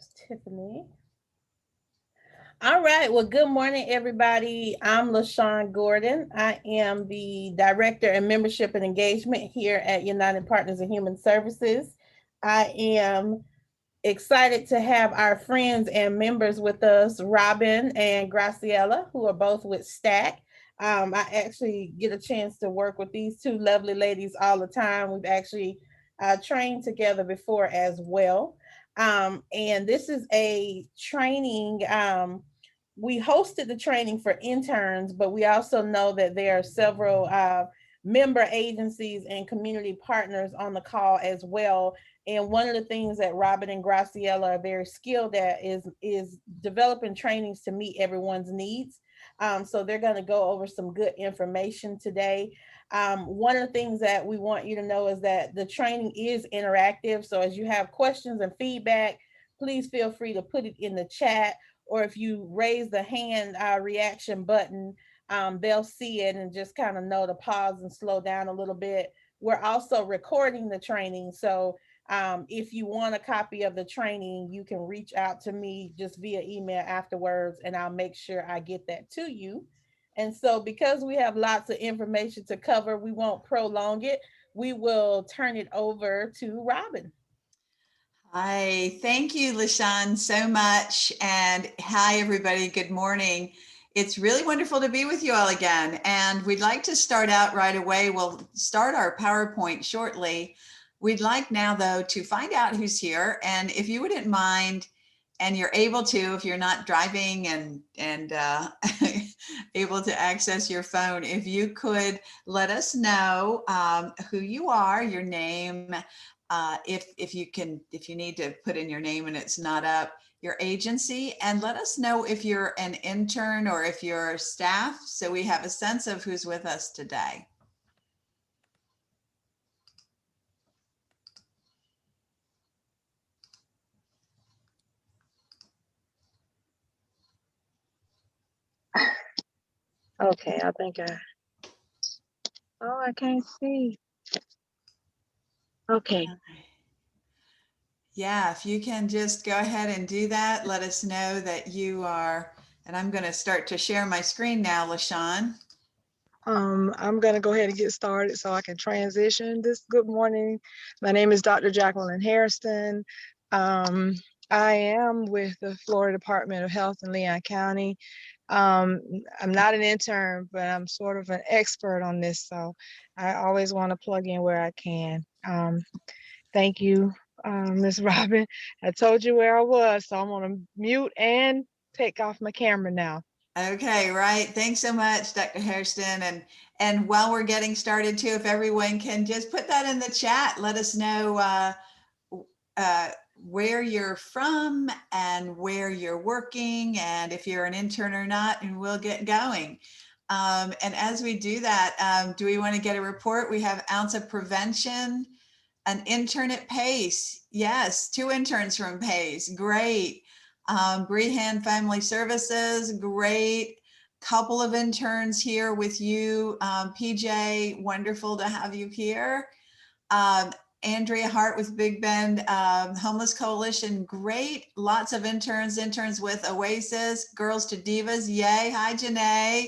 There's Tiffany. All right. Well, good morning, everybody. I'm Lashawn Gordon. I am the Director of Membership and Engagement here at United Partners in Human Services. I am excited to have our friends and members with us, Robin and Graciela, who are both with STAC. I actually get a chance to work with these two lovely ladies all the time. We've actually trained together before as well. And this is a training. We hosted the training for interns, but we also know that there are several member agencies and community partners on the call as well. And one of the things that Robin and Graciela are very skilled at is developing trainings to meet everyone's needs. So they're going to go over some good information today. One of the things that we want you to know is that the training is interactive. So as you have questions and feedback, please feel free to put it in the chat, or if you raise the hand reaction button, they'll see it and just kind of know to pause and slow down a little bit. We're also recording the training. So if you want a copy of the training, you can reach out to me just via email afterwards, and I'll make sure I get that to you. And so, because we have lots of information to cover, we won't prolong it. We will turn it over to Robin. Hi, thank you, Lashawn, so much. And hi, everybody. Good morning. It's really wonderful to be with you all again. And we'd like to start out right away. We'll start our PowerPoint shortly. We'd like now, though, to find out who's here. And if you wouldn't mind, and you're able to, if you're not driving and able to access your phone, if you could let us know who you are, your name, if you need to put in your name and it's not up, your agency, and let us know if you're an intern or if you're staff, so we have a sense of who's with us today. Okay, I can't see. Okay. Yeah, if you can just go ahead and do that, let us know that you are, and I'm going to start to share my screen now, Lashawn. I'm going to go ahead and get started so I can transition this. Good morning. My name is Dr. Jacqueline Hairston. I am with the Florida Department of Health in Leon County. I'm not an intern, but I'm sort of an expert on this, so I always want to plug in where I can. Thank you, Ms. Robin. I told you where I was, so I'm going to mute and take off my camera now. Okay, right. Thanks so much, Dr. Hairston. And while we're getting started too, if everyone can just put that in the chat, let us know where you're from and where you're working, and if you're an intern or not, and we'll get going. And as we do that, do we want to get a report? We have ounce of prevention, an intern at PACE. Yes, 2 interns from PACE. Great. Brehan Family Services. Great. Couple of interns here with you. PJ, wonderful to have you here. Andrea Hart with Big Bend Homeless Coalition. Great. Lots of interns with Oasis, Girls to Divas. Yay. Hi, Janae.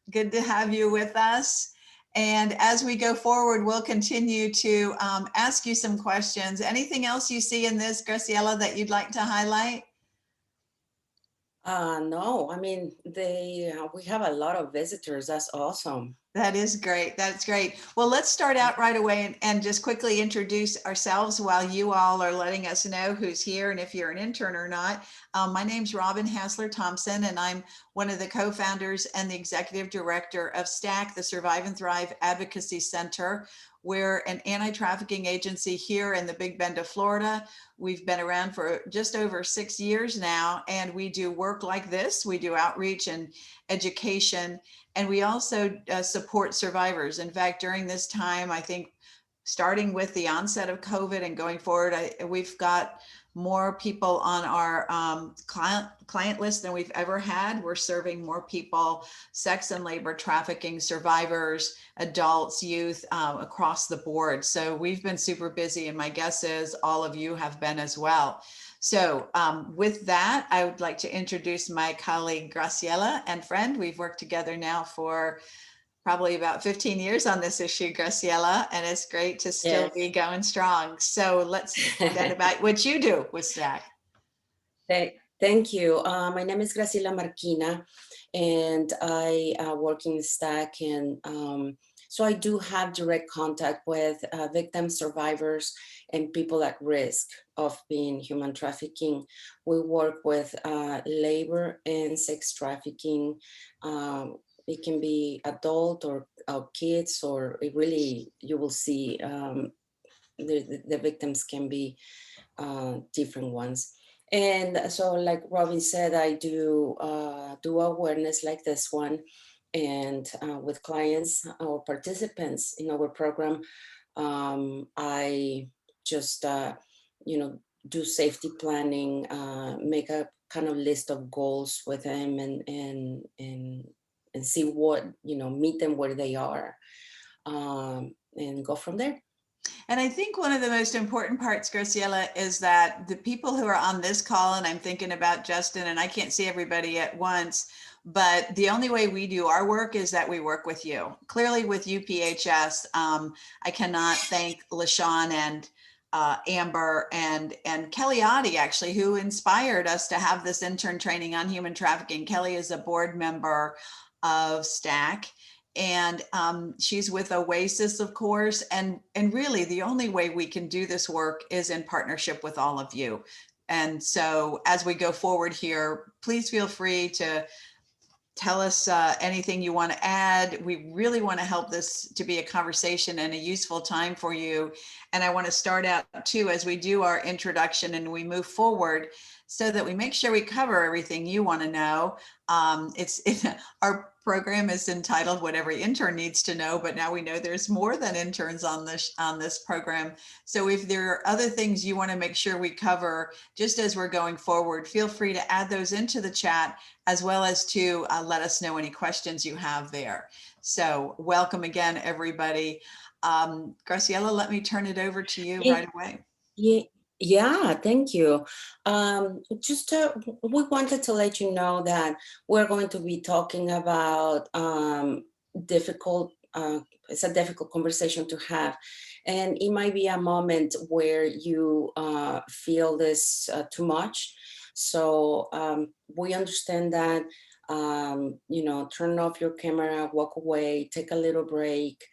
Good to have you with us. And as we go forward, we'll continue to ask you some questions. Anything else you see in this, Graciela, that you'd like to highlight? No, I mean, we have a lot of visitors. That's awesome. That is great. That's great. Well, let's start out right away and just quickly introduce ourselves while you all are letting us know who's here and if you're an intern or not. My name's Robin Hassler Thompson, and I'm one of the co-founders and the executive director of STAC, the Survive and Thrive Advocacy Center. We're an anti-trafficking agency here in the Big Bend of Florida. We've been around for just over 6 years now, and we do work like this. We do outreach and education, and we also support survivors. In fact, during this time, I think starting with the onset of COVID and going forward, we've got more people on our client list than we've ever had. We're serving more people, sex and labor trafficking survivors, adults, youth, across the board. So we've been super busy, and my guess is all of you have been as well. So with that, I would like to introduce my colleague Graciela and friend. We've worked together now for probably about 15 years on this issue, Graciela, and it's great to still Yes. be going strong. So let's find out about what you do with STAC. Thank you. My name is Graciela Marquina, and I work in STAC, and so I do have direct contact with victims, survivors, and people at risk of being human trafficking. We work with labor and sex trafficking. It can be adult or kids, or it really, you will see the victims can be different ones. And so, like Robin said, I do awareness like this one, and with clients or participants in our program, I just do safety planning, make a kind of list of goals with them, and see what meet them where they are, and go from there. And I think one of the most important parts, Graciela, is that the people who are on this call, and I'm thinking about Justin, and I can't see everybody at once, but the only way we do our work is that we work with you. Clearly with UPHS, I cannot thank Lashawn and Amber and Kelly Oddie, actually, who inspired us to have this intern training on human trafficking. Kelly is a board member of STAC, and she's with Oasis, of course, and really the only way we can do this work is in partnership with all of you. And so as we go forward here, please feel free to tell us anything you want to add. We really want to help this to be a conversation and a useful time for you. And I want to start out too, as we do our introduction and we move forward, so that we make sure we cover everything you want to know. Our program is entitled What Every Intern Needs to Know, but now we know there's more than interns on this program. So if there are other things you want to make sure we cover just as we're going forward, feel free to add those into the chat, as well as to let us know any questions you have there. So welcome again, everybody. Graciela, let me turn it over to you right away. Yeah, thank you. We wanted to let you know that we're going to be talking about it's a difficult conversation to have. And it might be a moment where you feel this too much. So we understand that, turn off your camera, walk away, take a little break.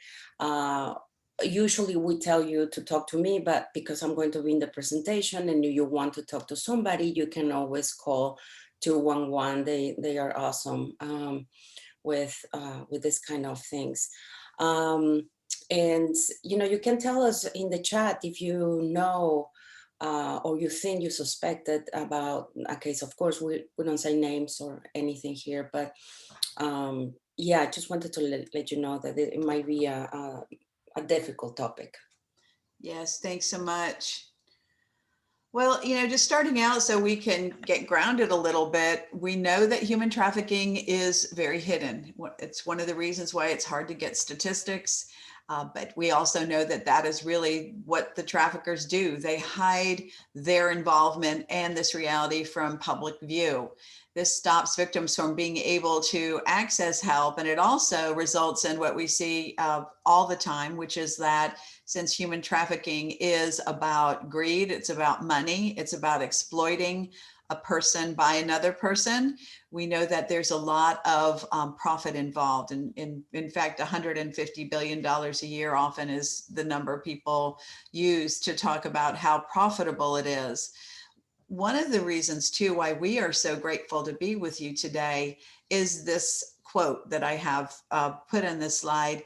Usually we tell you to talk to me, but because I'm going to be in the presentation and you want to talk to somebody, you can always call 211. They are awesome with this kind of things. And you can tell us in the chat if you know or you think you suspected about a case. Of course, we don't say names or anything here, but yeah, I just wanted to let you know that it might be a difficult topic. Yes, thanks so much. Well, just starting out so we can get grounded a little bit, we know that human trafficking is very hidden. It's one of the reasons why it's hard to get statistics, but we also know that that is really what the traffickers do. They hide their involvement and this reality from public view. This stops victims from being able to access help, and it also results in what we see all the time, which is that since human trafficking is about greed, it's about money, it's about exploiting a person by another person, we know that there's a lot of profit involved. And in fact, $150 billion a year often is the number people use to talk about how profitable it is. One of the reasons too why we are so grateful to be with you today is this quote that I have put in this slide,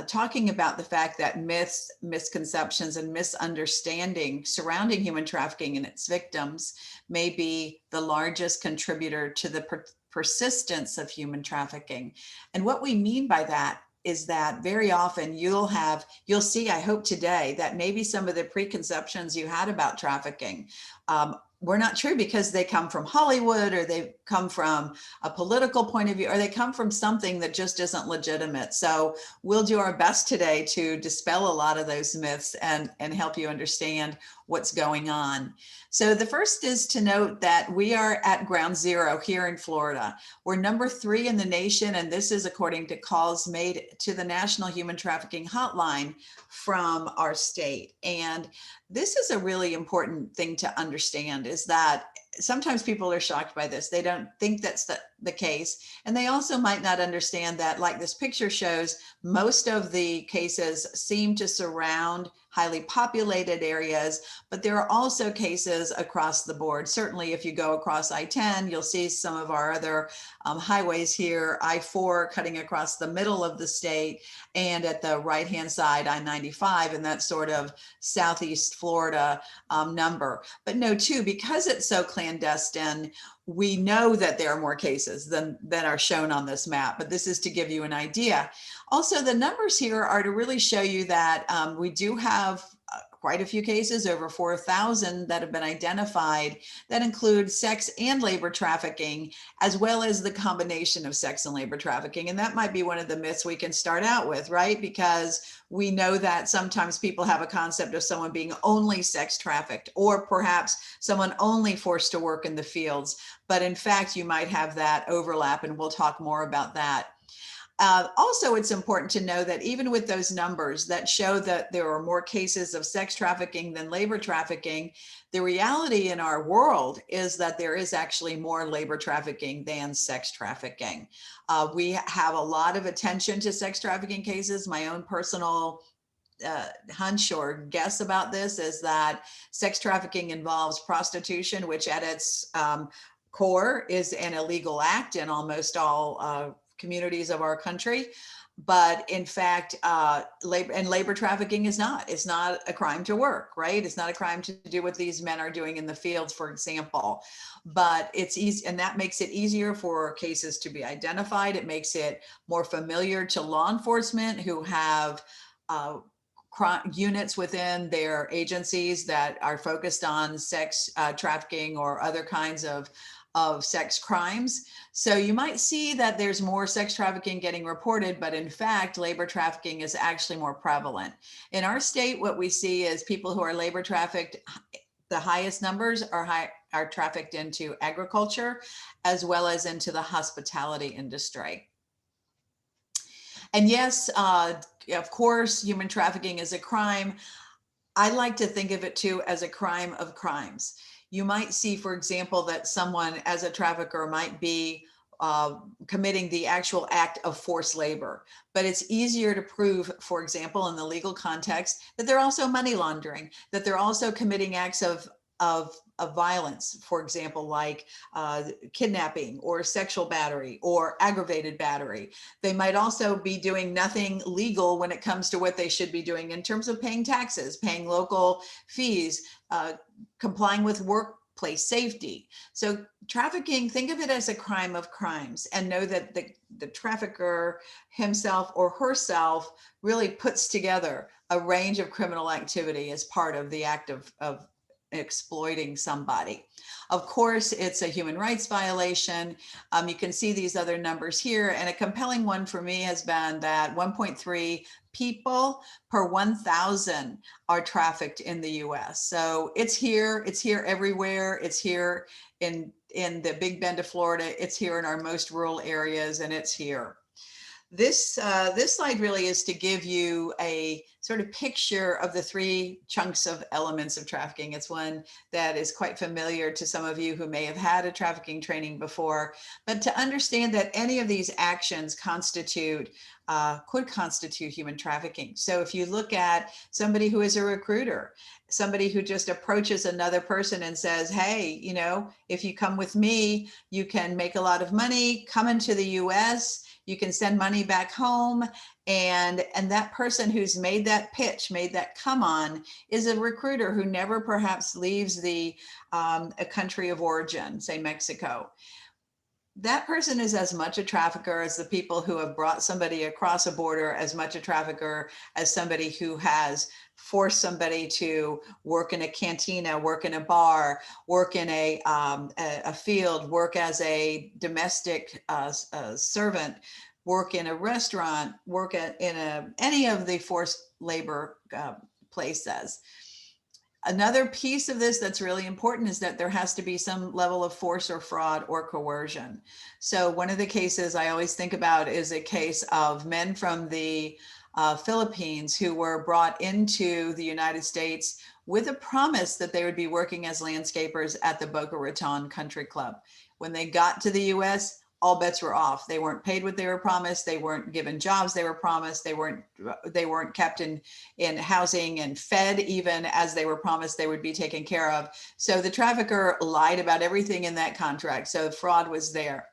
talking about the fact that myths, misconceptions, and misunderstanding surrounding human trafficking and its victims may be the largest contributor to the persistence of human trafficking. And what we mean by that is that very often you'll see, I hope today, that maybe some of the preconceptions you had about trafficking were not true because they come from Hollywood, or they come from a political point of view, or they come from something that just isn't legitimate. So we'll do our best today to dispel a lot of those myths and help you understand what's going on. So the first is to note that we are at ground zero here in Florida. We're number 3 in the nation, and this is according to calls made to the National Human Trafficking Hotline from our state. And this is a really important thing to understand, is that sometimes people are shocked by this. They don't think that's the case. And they also might not understand that, like this picture shows, most of the cases seem to surround highly populated areas, but there are also cases across the board. Certainly, if you go across I-10, you'll see some of our other highways here, I-4 cutting across the middle of the state, and at the right-hand side, I-95, and that sort of Southeast Florida number. But no, too, because it's so clandestine, we know that there are more cases than are shown on this map, but this is to give you an idea. Also, the numbers here are to really show you that we do have quite a few cases, over 4,000 that have been identified, that include sex and labor trafficking, as well as the combination of sex and labor trafficking. And that might be one of the myths we can start out with, right? Because we know that sometimes people have a concept of someone being only sex trafficked, or perhaps someone only forced to work in the fields. But in fact, you might have that overlap, and we'll talk more about that. Also, it's important to know that even with those numbers that show that there are more cases of sex trafficking than labor trafficking, the reality in our world is that there is actually more labor trafficking than sex trafficking. We have a lot of attention to sex trafficking cases. My own personal hunch or guess about this is that sex trafficking involves prostitution, which at its core is an illegal act in almost all communities of our country. But in fact, labor trafficking is not. It's not a crime to work, right? It's not a crime to do what these men are doing in the fields, for example. But it's easy, and that makes it easier for cases to be identified. It makes it more familiar to law enforcement, who have units within their agencies that are focused on sex trafficking or other kinds of sex crimes. So you might see that there's more sex trafficking getting reported, but in fact, labor trafficking is actually more prevalent. In our state, what we see is people who are labor trafficked, the highest numbers are trafficked into agriculture, as well as into the hospitality industry. And yes, of course, human trafficking is a crime. I like to think of it too as a crime of crimes. You might see, for example, that someone as a trafficker might be committing the actual act of forced labor, but it's easier to prove, for example, in the legal context, that they're also money laundering, that they're also committing acts of violence, for example, like kidnapping or sexual battery or aggravated battery. They might also be doing nothing legal when it comes to what they should be doing in terms of paying taxes, paying local fees, complying with workplace safety. So trafficking, think of it as a crime of crimes, and know that the trafficker himself or herself really puts together a range of criminal activity as part of the act of exploiting somebody. Of course, it's a human rights violation. You can see these other numbers here, and a compelling one for me has been that 1.3 people per 1,000 are trafficked in the US. So it's here everywhere. It's here in the Big Bend of Florida. It's here in our most rural areas, and it's here. This slide really is to give you a sort of picture of the 3 chunks of elements of trafficking. It's one that is quite familiar to some of you who may have had a trafficking training before, but to understand that any of these actions could constitute human trafficking. So if you look at somebody who is a recruiter, somebody who just approaches another person and says, hey, if you come with me, you can make a lot of money, come into the US, you can send money back home. And that person who's made that pitch, made that come on, is a recruiter who never perhaps leaves a country of origin, say Mexico. That person is as much a trafficker as the people who have brought somebody across a border, as much a trafficker as somebody who has force somebody to work in a cantina, work in a bar, work in a field, work as a domestic servant, work in a restaurant, work in any of the forced labor places. Another piece of this that's really important is that there has to be some level of force or fraud or coercion. So one of the cases I always think about is a case of men from the Philippines who were brought into the United States with a promise that they would be working as landscapers at the Boca Raton Country Club. When they got to the US, all bets were off. They weren't paid what they were promised. They weren't given jobs they were promised. They weren't kept in housing and fed even as they were promised they would be taken care of. So the trafficker lied about everything in that contract. So fraud was there.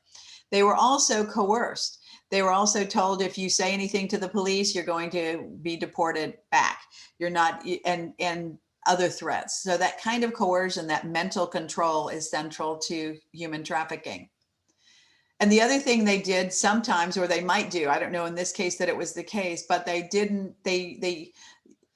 They were also coerced. They were also told, if you say anything to the police, you're going to be deported back. You're not, and other threats. So that kind of coercion, that mental control, is central to human trafficking. And the other thing they did sometimes, or they might do, I don't know in this case that it was the case, but they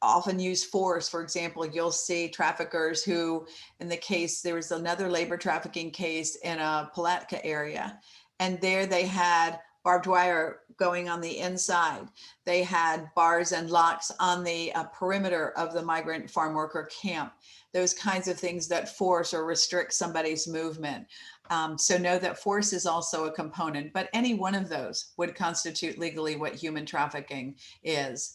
often use force. For example, you'll see traffickers who, in the case, there was another labor trafficking case in a Palatka area, and there they had barbed wire going on the inside. They had bars and locks on the perimeter of the migrant farm worker camp. Those kinds of things that force or restrict somebody's movement. So know that force is also a component, but any one of those would constitute legally what human trafficking is.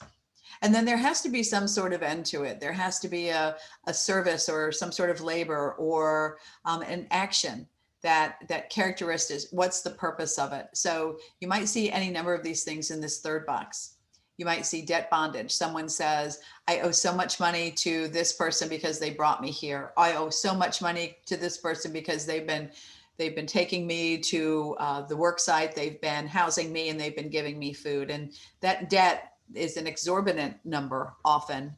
And then there has to be some sort of end to it. There has to be a service or some sort of labor or an action that characteristics, what's the purpose of it? So you might see any number of these things in this third box. You might see debt bondage. Someone says, I owe so much money to this person because they brought me here. I owe so much money to this person because they've been taking me to the work site, they've been housing me, and they've been giving me food. And that debt is an exorbitant number often,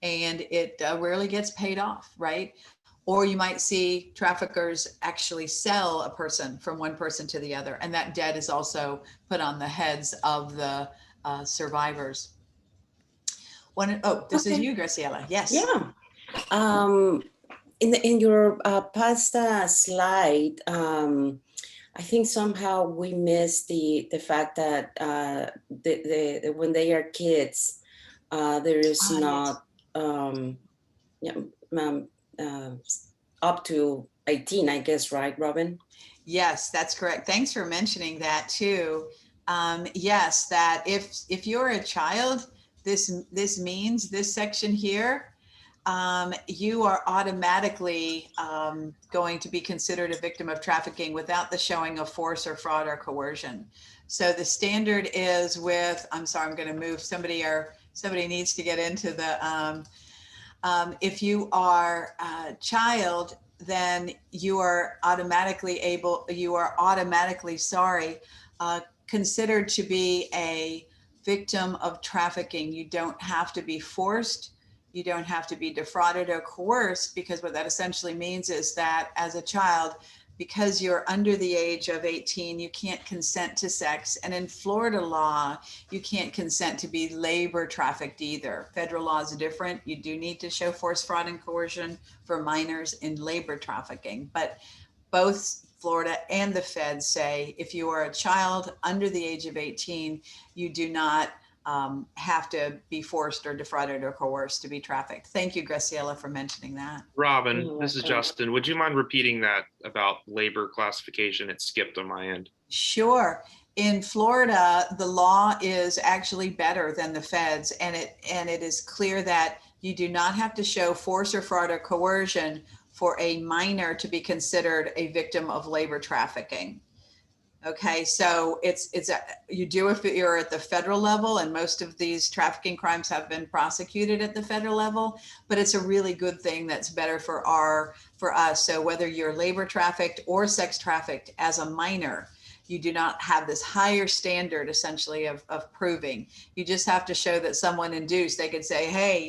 and it rarely gets paid off, right? Or you might see traffickers actually sell a person from one person to the other, and that debt is also put on the heads of the survivors. This is you, Graciela. Yes. Yeah. In your past slide, I think somehow we missed the fact that when they are kids, there is not up to 18, I guess, right, Robin? Yes, that's correct. Thanks for mentioning that too. Yes, that if you're a child, this means this section here, you are automatically going to be considered a victim of trafficking without the showing of force or fraud or coercion. So the standard is with, I'm sorry, I'm going to move somebody needs to get into the, if you are a child, then you are automatically considered to be a victim of trafficking. You don't have to be forced. You don't have to be defrauded or coerced, because what that essentially means is that as a child, because you're under the age of 18, you can't consent to sex. And in Florida law, you can't consent to be labor trafficked either. Federal law is different. You do need to show force, fraud, and coercion for minors in labor trafficking. But both Florida and the feds say if you are a child under the age of 18, you do not have to be forced or defrauded or coerced to be trafficked. Thank you, Graciela, for mentioning that. Robin, this is Justin. Would you mind repeating that about labor classification? It skipped on my end. Sure. In Florida, the law is actually better than the feds, and it is clear that you do not have to show force or fraud or coercion for a minor to be considered a victim of labor trafficking. Okay, so you do if you're at the federal level, and most of these trafficking crimes have been prosecuted at the federal level, but it's a really good thing that's better for us. So whether you're labor trafficked or sex trafficked as a minor, you do not have this higher standard essentially of proving. You just have to show that someone induced. They could say, hey,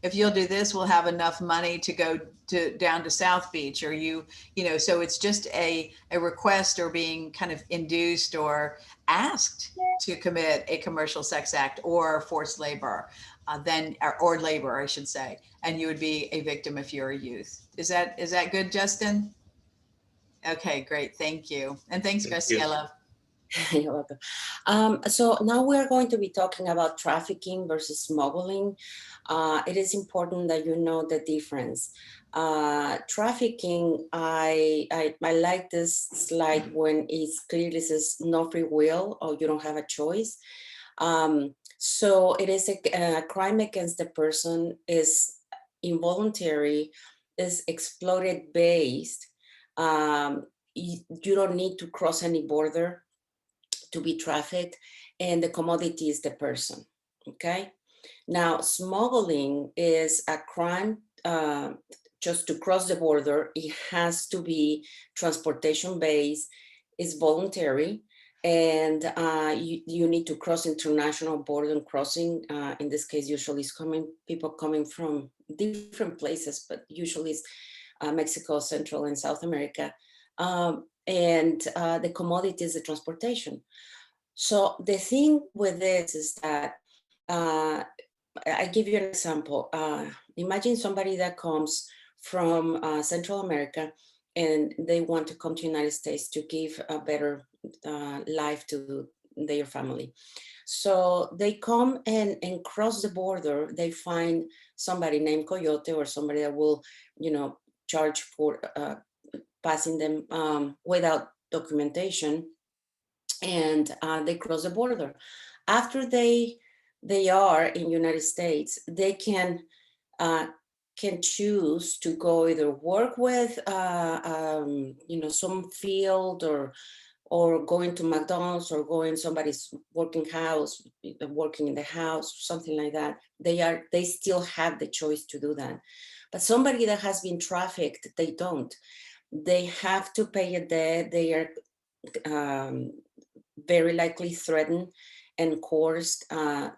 if you'll do this, we'll have enough money to go down to South Beach, or so it's just a request or being kind of induced or asked to commit a commercial sex act or forced labor. then, or labor, I should say, and you would be a victim if you're a youth. Is that good, Justin? Okay, great. Thank you. And thanks, Thank you. Graciela. You're welcome. So now we're going to be talking about trafficking versus smuggling. It is important that you know the difference. Trafficking, I like this slide when it clearly says no free will or you don't have a choice. So it is a crime against the person, is involuntary, is exploited based. You don't need to cross any border to be trafficked, and the commodity is the person, okay? Now, smuggling is a crime just to cross the border. It has to be transportation-based, it's voluntary, and you need to cross international border crossing. In this case, usually it's people coming from different places, but usually it's Mexico, Central and South America. And the commodity is the transportation. So the thing with this is that, I give you an example. Imagine somebody that comes from Central America and they want to come to the United States to give a better life to their family. So they come and cross the border. They find somebody named Coyote or somebody that will, charge for passing them without documentation, and they cross the border. After they are in United States, they can choose to go either work with some field or go into McDonald's or go in somebody's working in the house, something like that. They still have the choice to do that. But somebody that has been trafficked, they don't. They have to pay a debt. They are very likely threatened and coerced,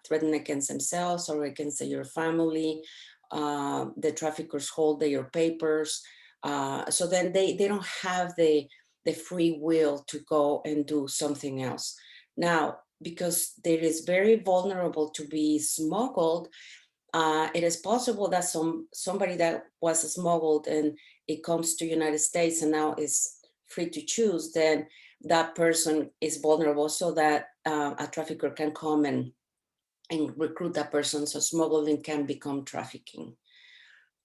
threatened against themselves or against their family. The traffickers hold their papers. So then they don't have the free will to go and do something else. Now, because there is very vulnerable to be smuggled, it is possible that somebody that was smuggled and it comes to United States and now is free to choose, then that person is vulnerable, so that a trafficker can come and recruit that person. So smuggling can become trafficking.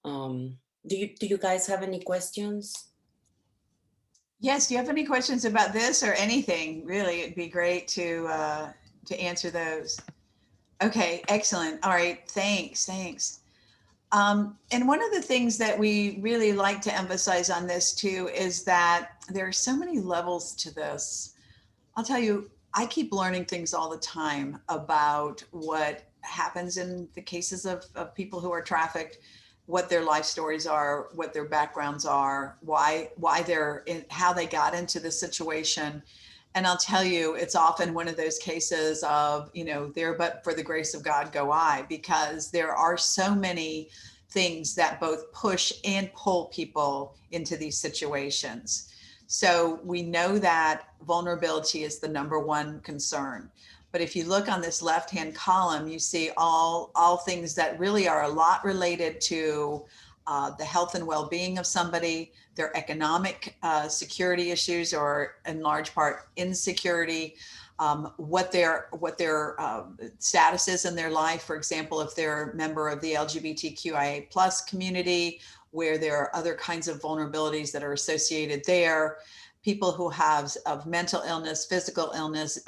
Do you guys have any questions? Yes, do you have any questions about this or anything? Really, it'd be great to answer those. Okay, excellent. All right, thanks. And one of the things that we really like to emphasize on this too is that there are so many levels to this. I'll tell you, I keep learning things all the time about what happens in the cases of people who are trafficked, what their life stories are, what their backgrounds are, why they're in, how they got into the situation. And I'll tell you, it's often one of those cases of, there but for the grace of God go I, because there are so many things that both push and pull people into these situations. So we know that vulnerability is the number one concern. But if you look on this left-hand column, you see all things that really are a lot related to the health and well-being of somebody, their economic security issues, or in large part insecurity, what their status is in their life. For example, if they're a member of the LGBTQIA plus community, where there are other kinds of vulnerabilities that are associated there. People who have of mental illness, physical illness,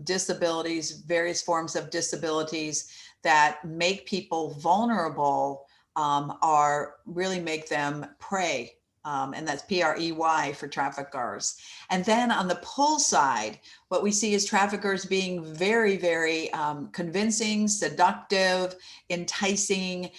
disabilities, various forms of disabilities that make people vulnerable, really make them prey. And that's PREY for traffickers. And then on the pull side, what we see is traffickers being very, very convincing, seductive, enticing.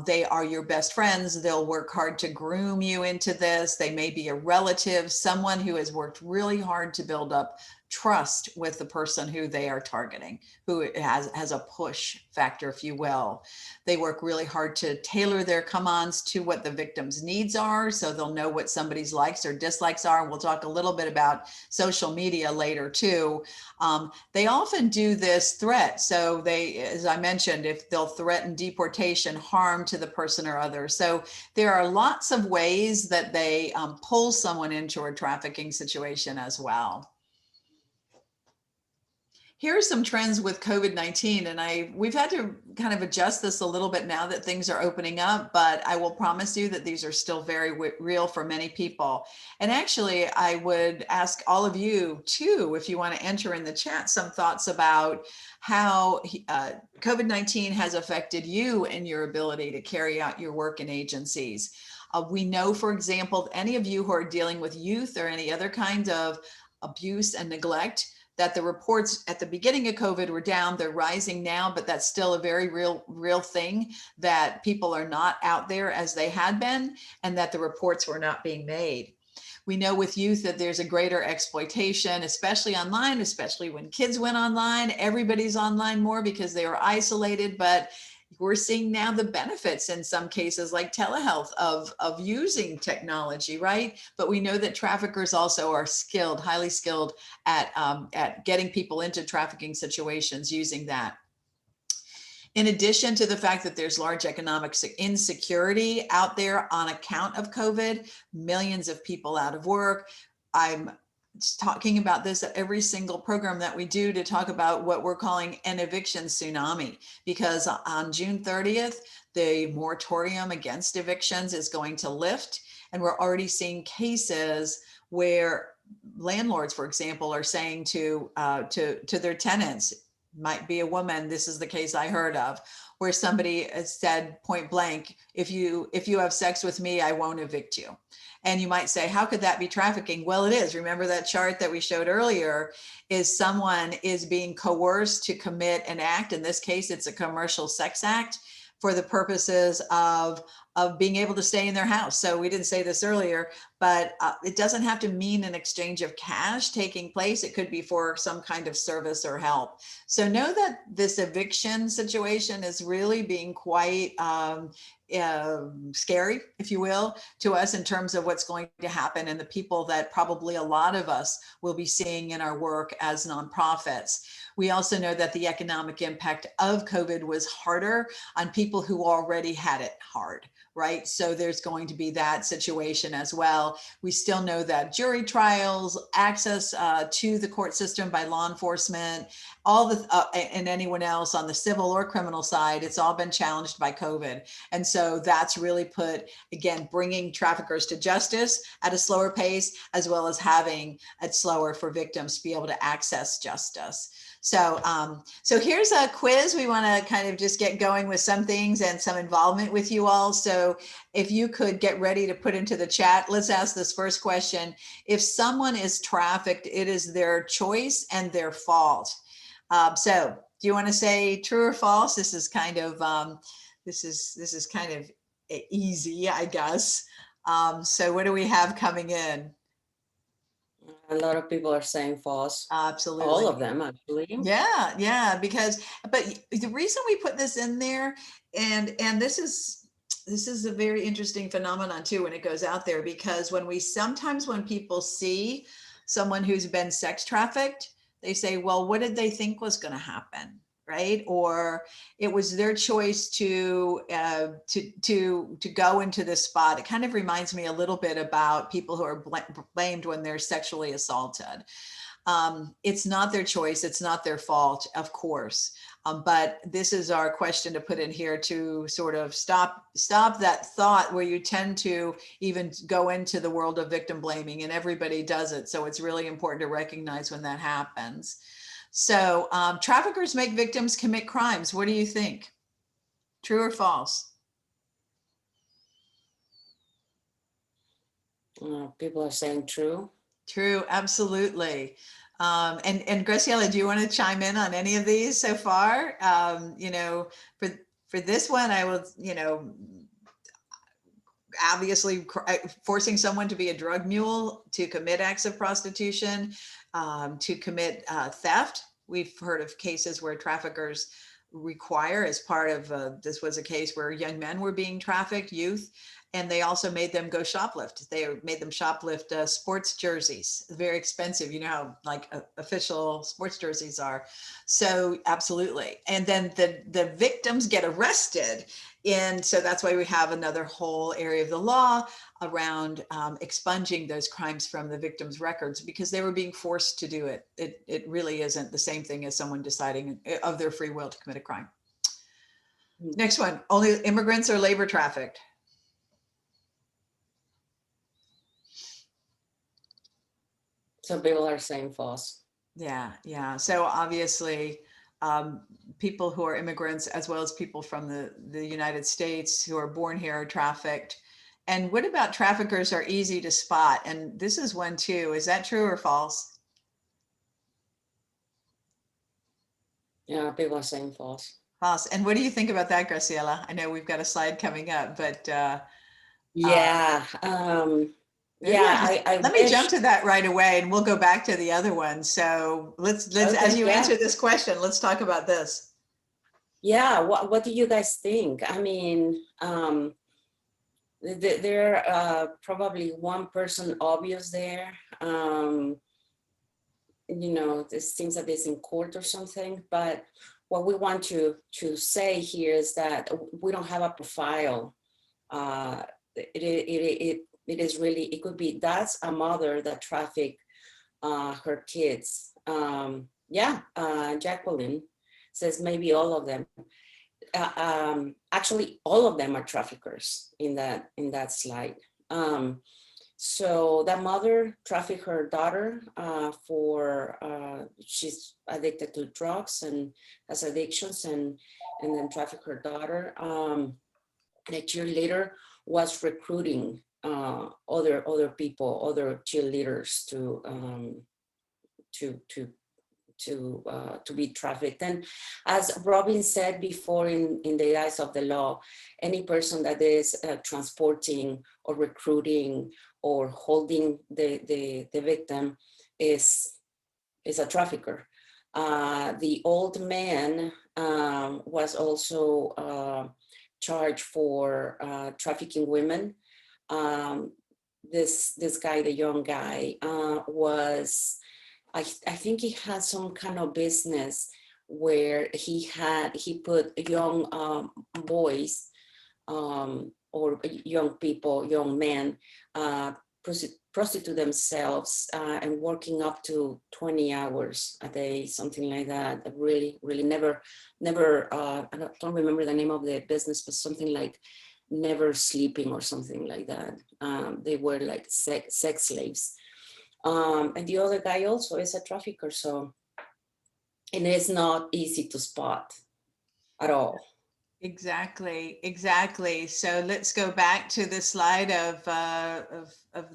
They are your best friends. They'll work hard to groom you into this. They may be a relative, someone who has worked really hard to build up trust with the person who they are targeting, who has a push factor, if you will. They work really hard to tailor their come-ons to what the victim's needs are, so they'll know what somebody's likes or dislikes are. And we'll talk a little bit about social media later too. They often do this threat. So they, as I mentioned, if they'll threaten deportation, harm to the person or others. So there are lots of ways that they pull someone into a trafficking situation as well. Here are some trends with COVID-19, and we've had to kind of adjust this a little bit now that things are opening up, but I will promise you that these are still very real for many people. And actually, I would ask all of you too, if you want to enter in the chat some thoughts about how COVID-19 has affected you and your ability to carry out your work in agencies. We know, for example, any of you who are dealing with youth or any other kind of abuse and neglect, that the reports at the beginning of COVID were down. They're rising now, but that's still a very real thing, that people are not out there as they had been, and that the reports were not being made. We know with youth that there's a greater exploitation, especially online, especially when kids went online. Everybody's online more because they were isolated, but we're seeing now the benefits in some cases like telehealth of using technology, right? But we know that traffickers also are skilled, highly skilled at getting people into trafficking situations using that. In addition to the fact that there's large economic insecurity out there on account of COVID, millions of people out of work. I'm talking about this at every single program that we do to talk about what we're calling an eviction tsunami, because on June 30th, the moratorium against evictions is going to lift. And we're already seeing cases where landlords, for example, are saying to their tenants, might be a woman, this is the case I heard of, where somebody said point blank, if you have sex with me, I won't evict you. And you might say, how could that be trafficking? Well, it is. Remember that chart that we showed earlier, is someone is being coerced to commit an act. In this case, it's a commercial sex act for the purposes of being able to stay in their house. So we didn't say this earlier, but it doesn't have to mean an exchange of cash taking place. It could be for some kind of service or help. So know that this eviction situation is really being quite scary, if you will, to us in terms of what's going to happen and the people that probably a lot of us will be seeing in our work as nonprofits. We also know that the economic impact of COVID was harder on people who already had it hard, right? So there's going to be that situation as well. We still know that jury trials, access to the court system by law enforcement, all the and anyone else on the civil or criminal side, it's all been challenged by COVID. And so that's really put, again, bringing traffickers to justice at a slower pace, as well as having it slower for victims to be able to access justice. So, so here's a quiz. We want to kind of just get going with some things and some involvement with you all. So if you could get ready to put into the chat, let's ask this first question. If someone is trafficked, it is their choice and their fault. So do you want to say true or false? This is kind of, this is kind of easy, I guess. So what do we have coming in? A lot of people are saying false. Absolutely. All of them, actually. Yeah, but the reason we put this in there, and this is a very interesting phenomenon too, when it goes out there, because sometimes when people see someone who's been sex trafficked, they say, well, what did they think was going to happen? Right? Or it was their choice to go into this spot. It kind of reminds me a little bit about people who are blamed when they're sexually assaulted. It's not their choice. It's not their fault, of course. But this is our question to put in here to sort of stop that thought where you tend to even go into the world of victim blaming, and everybody does it. So it's really important to recognize when that happens. So traffickers make victims commit crimes. What do you think? True or false? People are saying true. True, absolutely. And Graciela, do you want to chime in on any of these so far? You know, for this one, I will, you know, obviously forcing someone to be a drug mule to commit acts of prostitution. to commit theft. We've heard of cases where traffickers require, as part of this was a case where young men were being trafficked, youth, and they also made them go shoplift. They made them shoplift sports jerseys, very expensive. You know how like official sports jerseys are. So absolutely. And then the victims get arrested. And so that's why we have another whole area of the law around expunging those crimes from the victims' records, because they were being forced to do it. It really isn't the same thing as someone deciding of their free will to commit a crime. Next one, only immigrants are labor trafficked. So people are saying false. Yeah, yeah. So obviously, people who are immigrants, as well as people from the United States who are born here, are trafficked. And what about traffickers are easy to spot? And this is one too. Is that true or false? Yeah, people are saying false. False. And what do you think about that, Graciela? I know we've got a slide coming up, but Yeah. let me jump to that right away, and we'll go back to the other one. So let's Okay, as you yeah. answer this question, let's talk about this. Yeah, what do you guys think? I mean, there probably one person obvious there. You know, this seems that it's in court or something, but what we want to say here is that we don't have a profile. It is really, it could be, that's a mother that trafficked her kids. Jacqueline says maybe all of them. Actually, all of them are traffickers in that slide. So that mother trafficked her daughter she's addicted to drugs and has addictions, and then trafficked her daughter. The cheerleader was recruiting other people, other cheerleaders to be trafficked. And as Robin said before, in the eyes of the law, any person that is transporting or recruiting or holding the victim is a trafficker. The old man was also charged for trafficking women. This guy, the young guy, I think he had some kind of business where he put young boys or young people, young men, prostitute themselves and working up to 20 hours a day, something like that. Really, never, I don't remember the name of the business, but something like never sleeping or something like that. They were like sex slaves. And the other guy also is a trafficker, so, and it's not easy to spot at all. Exactly. So let's go back to the slide of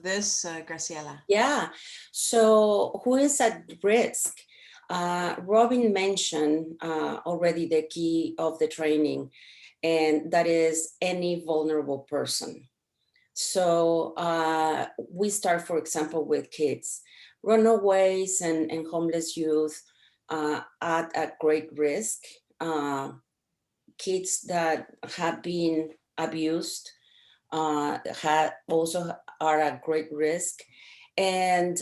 this, Graciela. Yeah. So who is at risk? Robin mentioned already the key of the training, and that is any vulnerable person. So we start, for example, with kids. Runaways and homeless youth at great risk. Kids that have been abused also are at great risk. And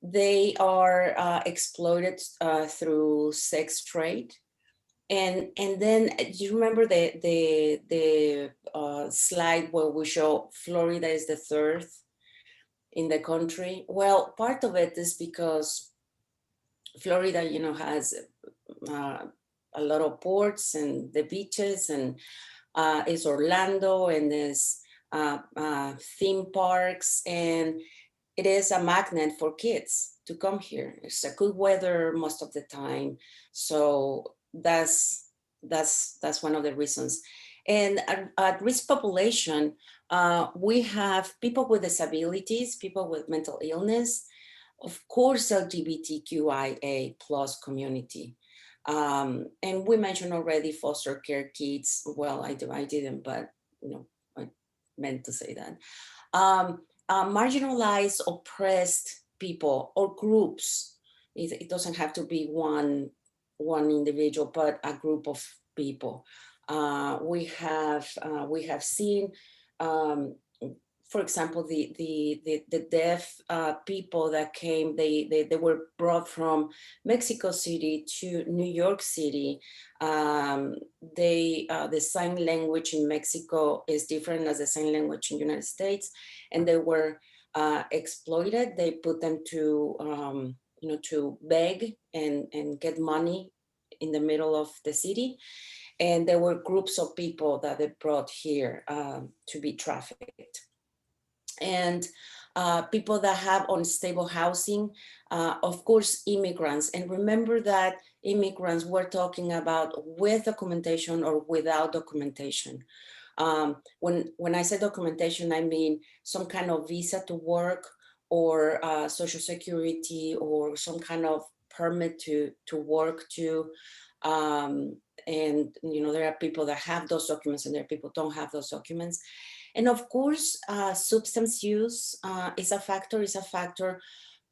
they are exploited through sex trade. And then you remember the slide where we show Florida is the third in the country? Well, part of it is because Florida, has a lot of ports and the beaches, and is Orlando, and there's theme parks, and it is a magnet for kids to come here. It's a good weather most of the time, so that's one of the reasons. And at risk population, we have people with disabilities, people with mental illness, of course, LGBTQIA plus community. And we mentioned already foster care kids. Well, I didn't, but I meant to say that. Marginalized, oppressed people or groups. It doesn't have to be one individual, but a group of people. We have seen, for example, the deaf people that came. They were brought from Mexico City to New York City. The sign language in Mexico is different as the sign language in the United States, and they were exploited. They put them to to beg and get money in the middle of the city. And there were groups of people that they brought here to be trafficked. And people that have unstable housing, of course, immigrants. And remember that immigrants, we're talking about with documentation or without documentation. When I say documentation, I mean some kind of visa to work, or social security, or some kind of permit to work too. And there are people that have those documents, and there are people who don't have those documents. And of course, substance use is a factor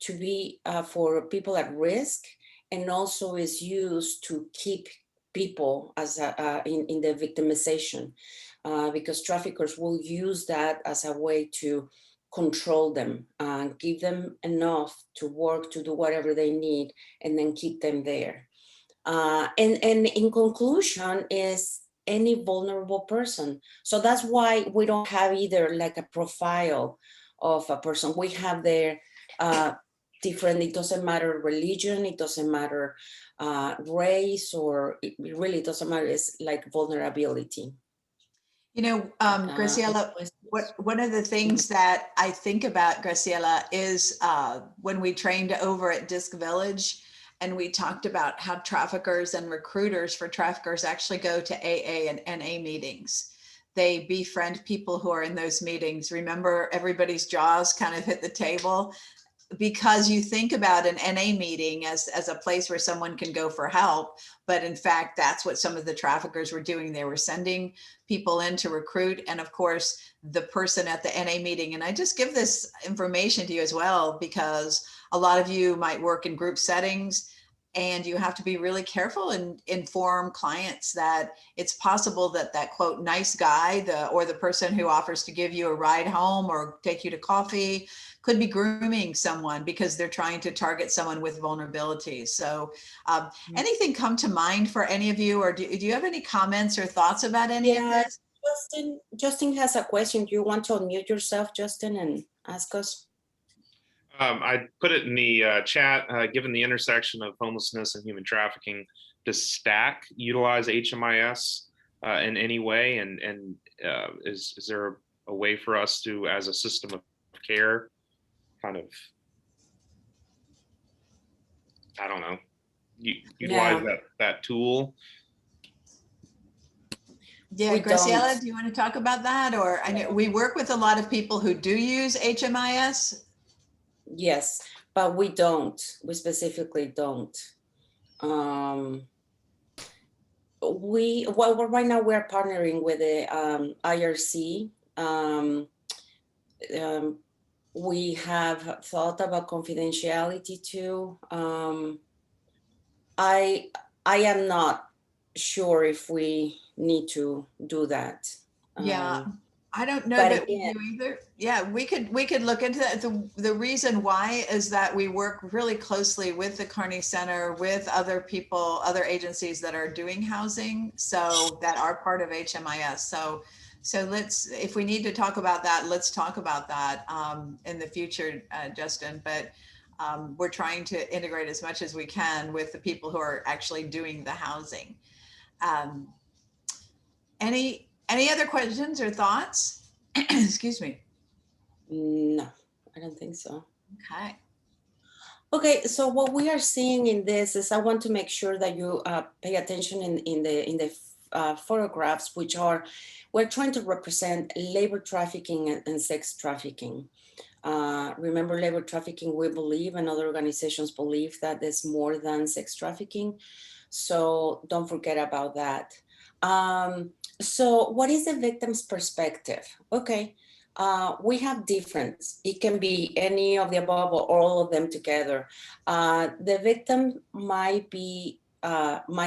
to be for people at risk, and also is used to keep people as in the victimization, because traffickers will use that as a way to control them, give them enough to work, to do whatever they need, and then keep them there. And in conclusion is any vulnerable person. So that's why we don't have either like a profile of a person. We have their different, it doesn't matter religion, it doesn't matter race, or it really doesn't matter. It's like vulnerability. Graciela, one of the things that I think about, Graciela, is when we trained over at Disc Village, and we talked about how traffickers and recruiters for traffickers actually go to AA and NA meetings. They befriend people who are in those meetings. Remember, everybody's jaws kind of hit the table, because you think about an NA meeting as a place where someone can go for help. But in fact, that's what some of the traffickers were doing. They were sending people in to recruit. And of course, the person at the NA meeting, and I just give this information to you as well, because a lot of you might work in group settings, and you have to be really careful and inform clients that it's possible that that quote nice guy, or the person who offers to give you a ride home or take you to coffee, could be grooming someone because they're trying to target someone with vulnerabilities. So anything come to mind for any of you, or do you have any comments or thoughts about any of this? Justin has a question. Do you want to unmute yourself, Justin, and ask us? I put it in the chat. Given the intersection of homelessness and human trafficking, does STAC utilize HMIS in any way? And is there a way for us to, as a system of care, kind of, I don't know, utilize that tool? Yeah, Graciela, do you want to talk about that? Or I know we work with a lot of people who do use HMIS. Yes, but we don't. We specifically don't. Right now we're partnering with the IRC. We have thought about confidentiality too. I am not sure if we need to do that. Yeah, I don't know that we do either. Yeah, we could look into that. The reason why is that we work really closely with the Kearney Center, with other people, other agencies that are doing housing, so that are part of HMIS. So let's, if we need to talk about that, let's talk about that in the future, Justin. But we're trying to integrate as much as we can with the people who are actually doing the housing. Any other questions or thoughts? Excuse me. No, I don't think so. Okay. Okay, so what we are seeing in this is, I want to make sure that you pay attention in the photographs, which are, we're trying to represent labor trafficking and sex trafficking. Remember, labor trafficking, we believe, and other organizations believe, that there's more than sex trafficking. So don't forget about that. So what is the victim's perspective? Okay, We have difference. It can be any of the above or all of them together. The victim might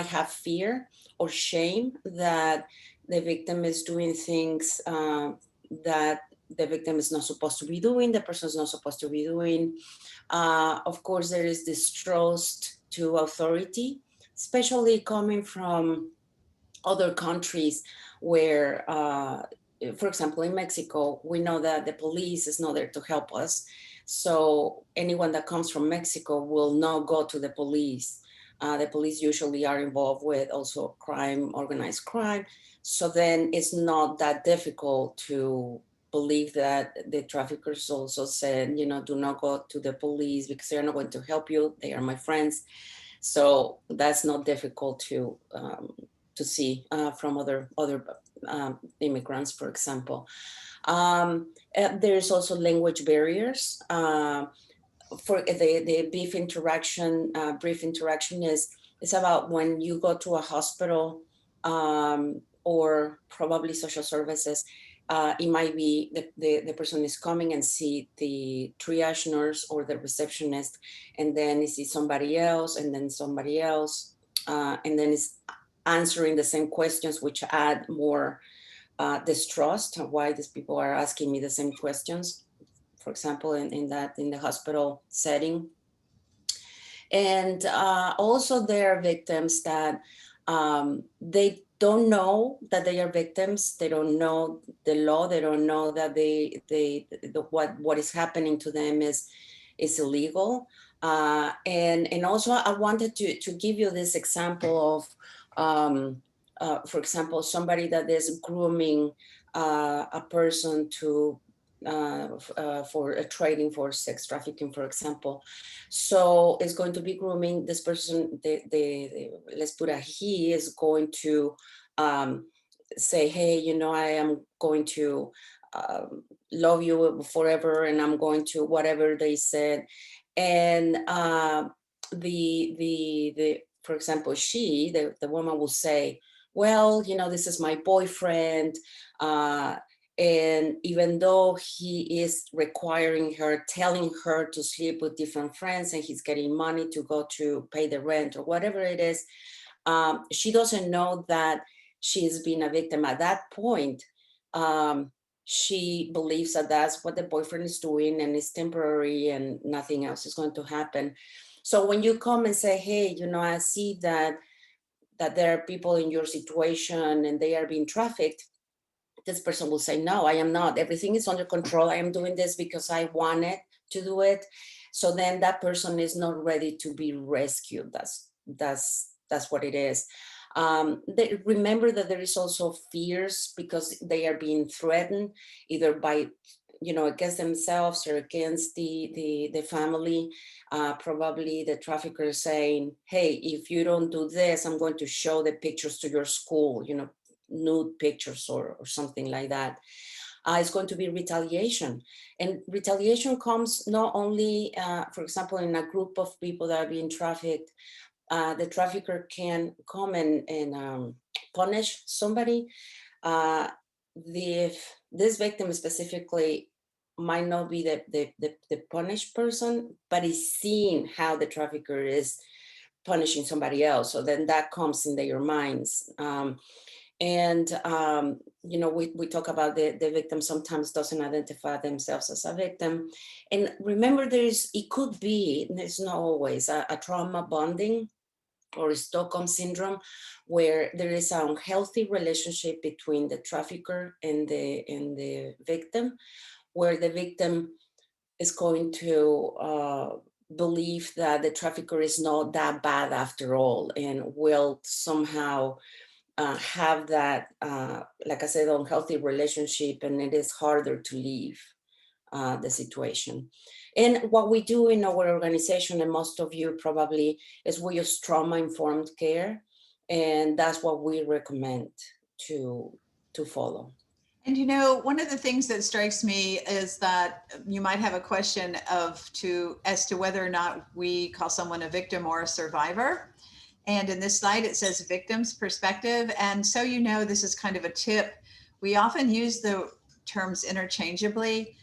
have fear or shame that the victim is doing things that the victim is not supposed to be doing, the person is not supposed to be doing. Of course, there is distrust to authority, especially coming from other countries where, for example, in Mexico, we know that the police is not there to help us. So anyone that comes from Mexico will not go to the police. The police usually are involved with also crime, organized crime. So then it's not that difficult to believe that the traffickers also said, you know, do not go to the police because they're not going to help you. They are my friends. So that's not difficult to see from other immigrants, for example. There's also language barriers. For the brief interaction is about when you go to a hospital or probably social services. It might be the person is coming and see the triage nurse or the receptionist, and then you see somebody else, and then somebody else, and then it's answering the same questions, which add more distrust. Why these people are asking me the same questions, for example, in the hospital setting. And also there are victims that they don't know that they are victims. They don't know the law. They don't know that what is happening to them is illegal. And also I wanted to give you this example of, for example, somebody that is grooming a person to for a trading for sex trafficking, for example. So it's going to be grooming this person. Let's put a he is going to say, hey, you know, I am going to love you forever, and I'm going to whatever they said. And for example, the woman will say, well, you know, this is my boyfriend. And even though he is requiring her, telling her to sleep with different friends, and he's getting money to go to pay the rent or whatever it is, she doesn't know that she's been a victim at that point. She believes that that's what the boyfriend is doing and it's temporary and nothing else is going to happen. So when you come and say, hey, you know, I see that there are people in your situation and they are being trafficked, this person will say, no, I am not. Everything is under control. I am doing this because I wanted to do it. So then that person is not ready to be rescued. That's what it is. Remember that there is also fears because they are being threatened either by, you know, against themselves or against the family. Probably the trafficker is saying, hey, if you don't do this, I'm going to show the pictures to your school, you know, nude pictures or something like that. It's going to be retaliation. And retaliation comes not only, for example, in a group of people that are being trafficked, the trafficker can come and punish somebody. This victim specifically might not be the punished person, but is seeing how the trafficker is punishing somebody else. So then that comes in their minds. You know, we talk about the victim sometimes doesn't identify themselves as a victim. And remember, it could be, it's not always, a trauma bonding or Stockholm syndrome, where there is an unhealthy relationship between the trafficker and the victim, where the victim is going to believe that the trafficker is not that bad after all, and will somehow have that, like I said, unhealthy relationship, and it is harder to leave the situation. And what we do in our organization, and most of you probably, is we use trauma-informed care, and that's what we recommend to follow. And you know, one of the things that strikes me is that you might have a question as to whether or not we call someone a victim or a survivor. And in this slide, it says victim's perspective. And so, you know, this is kind of a tip. We often use the terms interchangeably.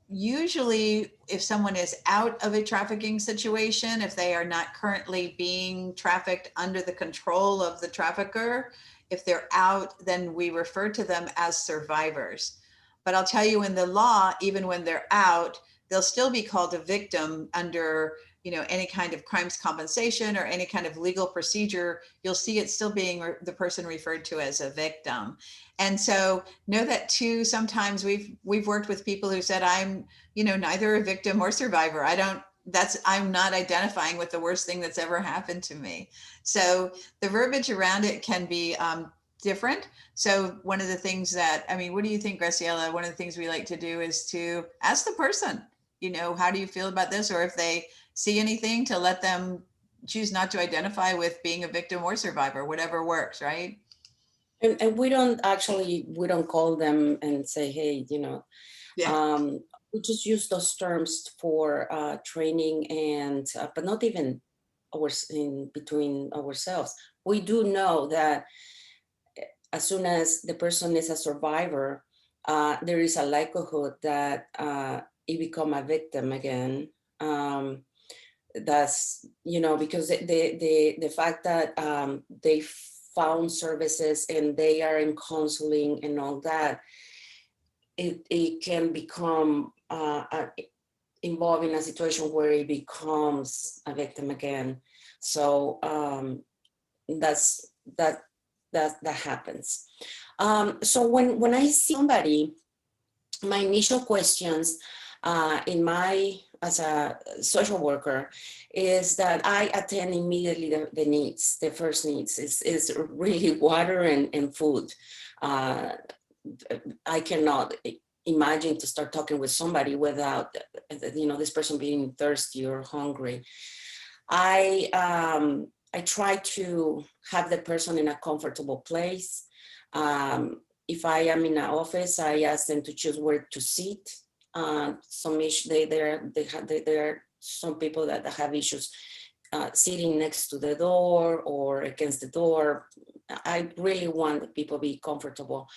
Usually, if someone is out of a trafficking situation, if they are not currently being trafficked under the control of the trafficker, if they're out, then we refer to them as survivors. But I'll tell you, in the law, even when they're out, they'll still be called a victim under, you know, any kind of crimes compensation or any kind of legal procedure. You'll see it still being the person referred to as a victim. And so know that too. Sometimes we've worked with people who said, I'm, you know, neither a victim or survivor. I'm not identifying with the worst thing that's ever happened to me. So the verbiage around it can be different. So one of the things that, I mean, what do you think, Graciela? One of the things we like to do is to ask the person, you know, how do you feel about this? Or if they see anything, to let them choose not to identify with being a victim or survivor, whatever works, right? And we don't call them and say, hey, you know, Yeah. we just use those terms for training and, but not even in between ourselves. We do know that as soon as the person is a survivor, there is a likelihood that it become a victim again. That's, you know, because the fact that they found services and they are in counseling and all that, it can become involved in a situation where it becomes a victim again. So that happens. So when I see somebody, my initial questions as a social worker is that I attend immediately the needs. The first needs is really water and food. I cannot imagine to start talking with somebody without, you know, this person being thirsty or hungry. I try to have the person in a comfortable place. If I am in an office, I ask them to choose where to sit. There are some people that have issues sitting next to the door or against the door. I really want people to be comfortable.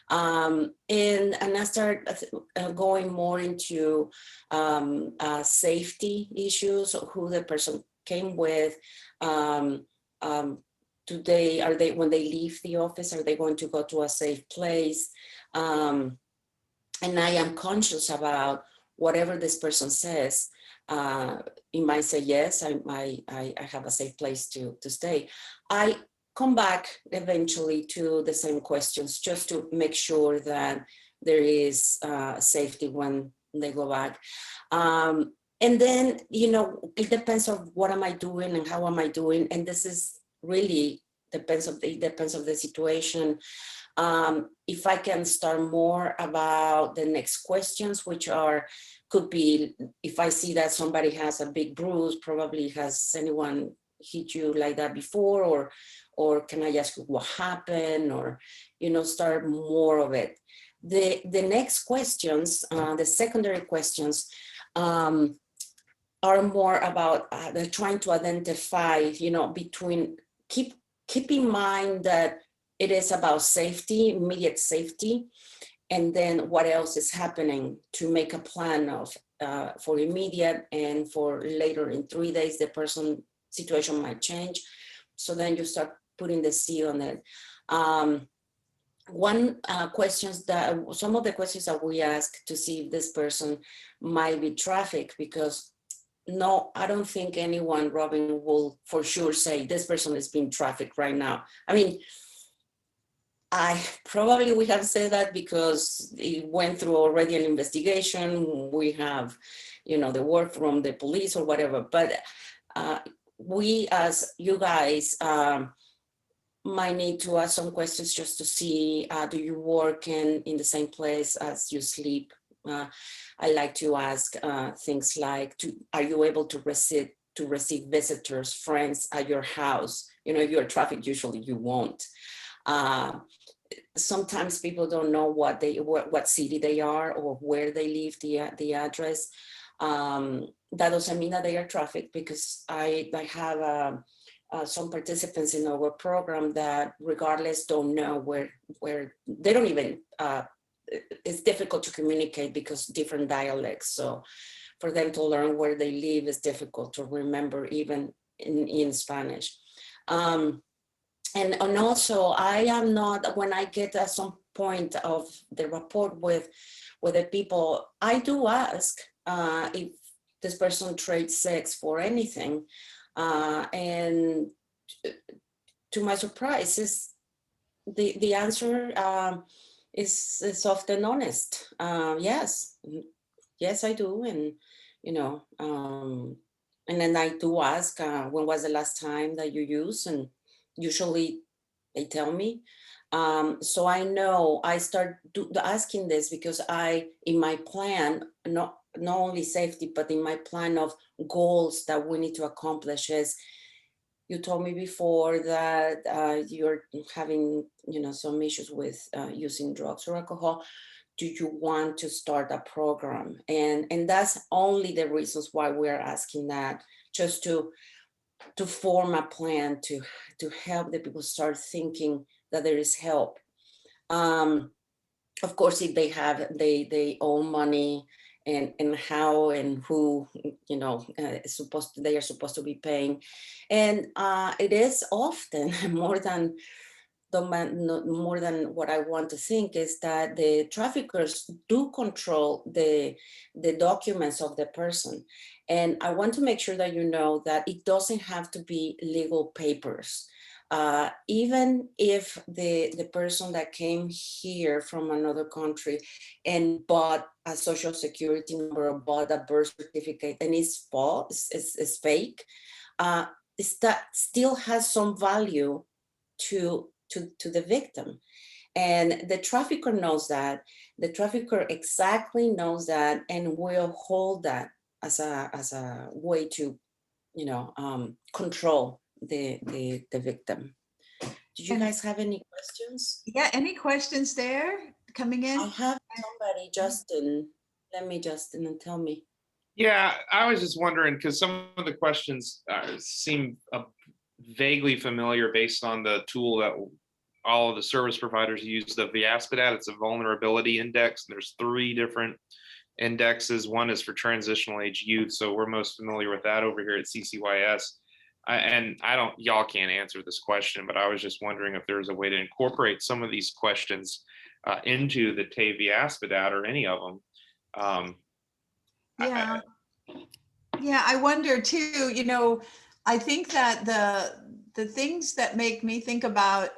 And I start going more into safety issues, who the person came with. When they leave the office, are they going to go to a safe place? And I am conscious about whatever this person says. He might say, yes, I have a safe place to stay. I come back eventually to the same questions just to make sure that there is safety when they go back. And then, you know, it depends on what am I doing and how am I doing. And this is really depends of the situation. If I can start more about the next questions, which could be, if I see that somebody has a big bruise, probably has anyone hit you like that before, or can I ask you what happened, or, you know, start more of it. The next questions, the secondary questions, are more about they're trying to identify, you know, keep in mind that it is about safety, immediate safety, and then what else is happening to make a plan of for immediate and for later in 3 days, the person situation might change. So then you start putting the C on it. Some of the questions that we ask to see if this person might be trafficked, because no, I don't think anyone, Robin, will for sure say this person is being trafficked right now. I mean, we have said that because it went through already an investigation. We have, you know, the work from the police or whatever, but we as you guys might need to ask some questions just to see, do you work in the same place as you sleep? I like to ask things like, are you able to receive visitors, friends at your house? You know, if you're trafficked, usually you won't. Sometimes people don't know what city they are or where they live, the address. That doesn't mean that they are trafficked, because I have some participants in our program that regardless don't know where they don't even it's difficult to communicate because different dialects. So for them to learn where they live is difficult to remember even in Spanish. And also I am not, when I get at some point of the rapport with the people, I do ask if this person trades sex for anything. And to my surprise, is the answer is often honest. Yes, I do. And, you know, and then I do ask, when was the last time that you used? And usually they tell me. So I know I start asking this because in my plan, not only safety, but in my plan of goals that we need to accomplish is, you told me before that you're having, some issues with using drugs or alcohol. Do you want to start a program? And that's only the reasons why we're asking that, just to form a plan to help the people start thinking that there is help. Of course, if they owe money, and how and who, they are supposed to be paying. And it is often more than what I want to think, is that the traffickers do control the documents of the person. And I want to make sure that you know that it doesn't have to be legal papers. Even if the person that came here from another country and bought a social security number or bought a birth certificate and it's false, it's fake, that still has some value to the victim. And the trafficker knows that. The trafficker exactly knows that and will hold that as a way to, control the victim. Do you guys have any questions? Yeah, any questions there coming in? I have somebody, Justin. Let me, Justin, and tell me. Yeah, I was just wondering, because some of the questions seem vaguely familiar based on the tool that all of the service providers use, the VIASPDAT. It's a vulnerability index. And there's 3 different indexes. One is for transitional age youth. So we're most familiar with that over here at CCYS. Y'all can't answer this question, but I was just wondering if there's a way to incorporate some of these questions into the VIASPDAT or any of them. Yeah, I wonder too, I think that the things that make me think about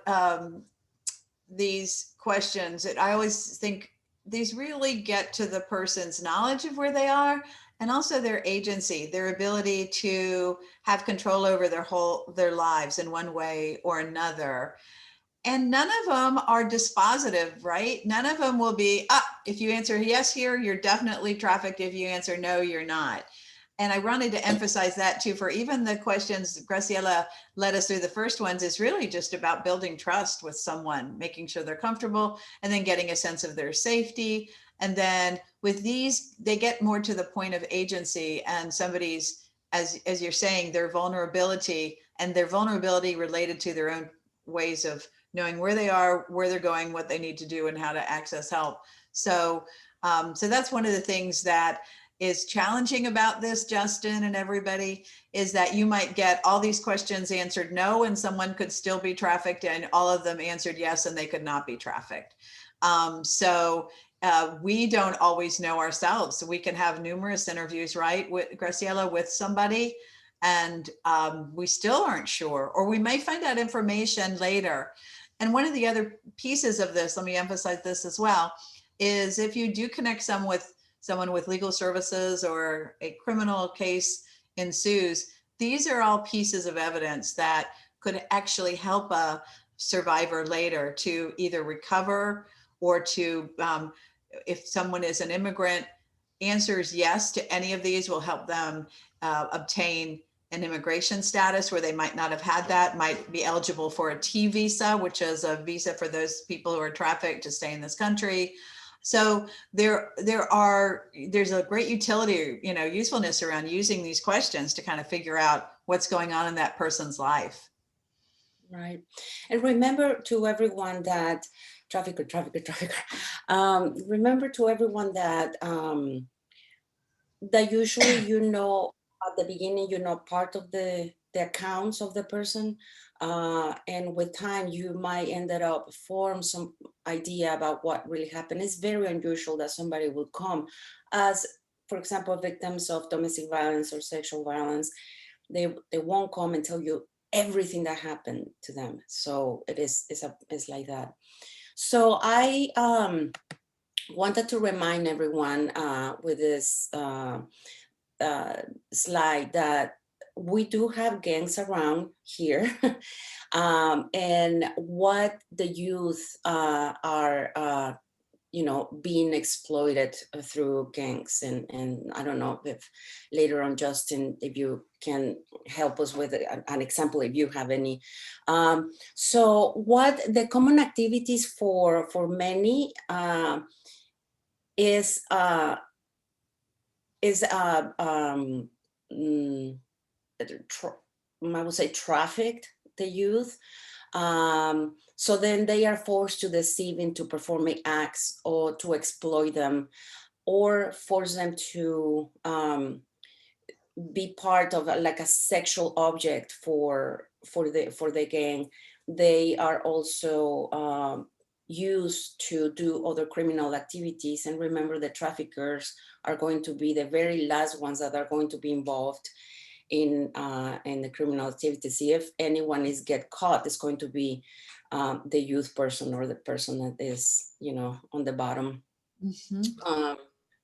these questions, I always think these really get to the person's knowledge of where they are, and also their agency, their ability to have control over their lives in one way or another. And none of them are dispositive, right? None of them will be, if you answer yes here, you're definitely trafficked. If you answer no, you're not. And I wanted to emphasize that too, for even the questions Graciela led us through, the first ones is really just about building trust with someone, making sure they're comfortable, and then getting a sense of their safety. And then with these, they get more to the point of agency and somebody's, as you're saying, their vulnerability related to their own ways of knowing where they are, where they're going, what they need to do, and how to access help. So that's one of the things that is challenging about this, Justin and everybody, is that you might get all these questions answered no, and someone could still be trafficked, and all of them answered yes, and they could not be trafficked. We don't always know ourselves. So we can have numerous interviews, right, with Graciela, with somebody, and we still aren't sure, or we may find out information later. And one of the other pieces of this, let me emphasize this as well, is if you do connect someone with legal services or a criminal case ensues, these are all pieces of evidence that could actually help a survivor later to either recover or to, if someone is an immigrant, answers yes to any of these will help them obtain an immigration status where they might not have had that, might be eligible for a T visa, which is a visa for those people who are trafficked to stay in this country. So there's a great utility, usefulness around using these questions to kind of figure out what's going on in that person's life. Right. And remember to everyone that trafficker. Remember to everyone that that usually, at the beginning, part of the accounts of the person, and with time you might ended up form some idea about what really happened. It's very unusual that somebody will come as, for example, victims of domestic violence or sexual violence. They won't come and tell you everything that happened to them. So it's like that. So I wanted to remind everyone with this slide that we do have gangs around here, and what the youth are being exploited through gangs. And I don't know if later on, Justin, if you can help us with an example, if you have any. So what the common activities for many is I would say trafficked the youth. So then they are forced to deceive into performing acts or to exploit them, or force them to be part of like a sexual object for the gang. They are also used to do other criminal activities. And remember, the traffickers are going to be the very last ones that are going to be involved in the criminal activities. If anyone is get caught, it's going to be the youth person or the person that is, on the bottom. Mhm.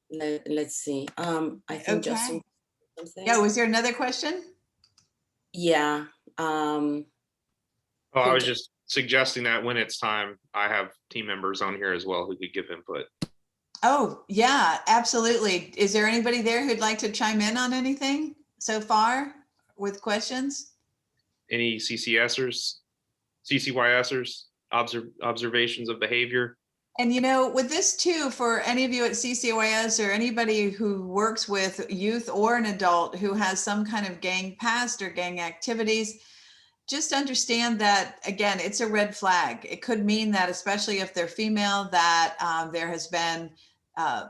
Let's see. I think Justin. Yeah, was there another question? Yeah. I was just suggesting that when it's time, I have team members on here as well who could give input. Oh, yeah, absolutely. Is there anybody there who'd like to chime in on anything so far with questions? Any CCSers, CCYSers, observations of behavior? And with this too, for any of you at CCYS or anybody who works with youth or an adult who has some kind of gang past or gang activities, just understand that, again, it's a red flag. It could mean that, especially if they're female, that there has been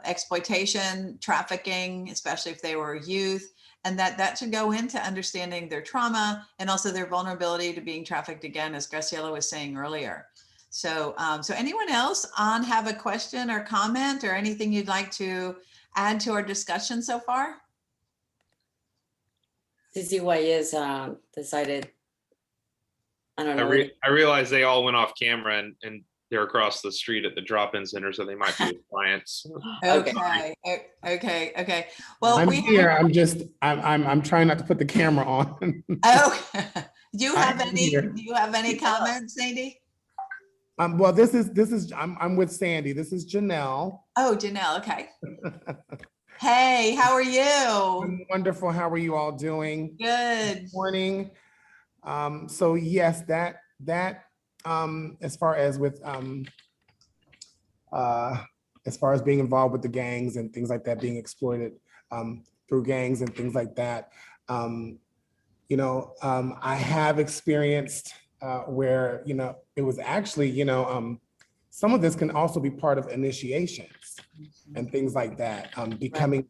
exploitation, trafficking, especially if they were youth, and that should go into understanding their trauma and also their vulnerability to being trafficked again, as Graciela was saying earlier. So, so anyone else have a question or comment or anything you'd like to add to our discussion so far? CCYS decided, I don't know. I realize they all went off camera and they're across the street at the drop-in center, so they might be with clients. Okay. Well, I'm here. I'm trying not to put the camera on. Oh, do you have any comments, Sandy? Well, this is I'm with Sandy. This is Janelle. Oh, Janelle. Okay. Hey, how are you? I'm wonderful. How are you all doing? Good. Good morning. So yes, that as far as with as far as being involved with the gangs and things like that, being exploited through gangs and things like that, I have experienced where it was actually some of this can also be part of initiations and things like that, becoming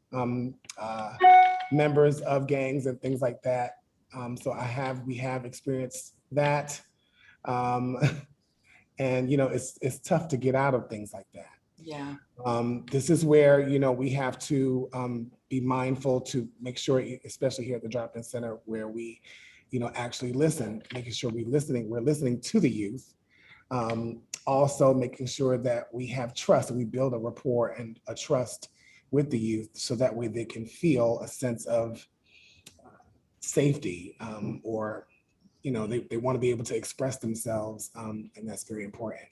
members of gangs and things like that. So we have experienced that, and it's tough to get out of things like that. Yeah. This is where we have to be mindful to make sure, especially here at the drop-in center, where we actually listen, making sure we're listening to the youth. Also making sure that we have trust, and we build a rapport and a trust with the youth, so that way they can feel a sense of safety, or they want to be able to express themselves, and that's very important.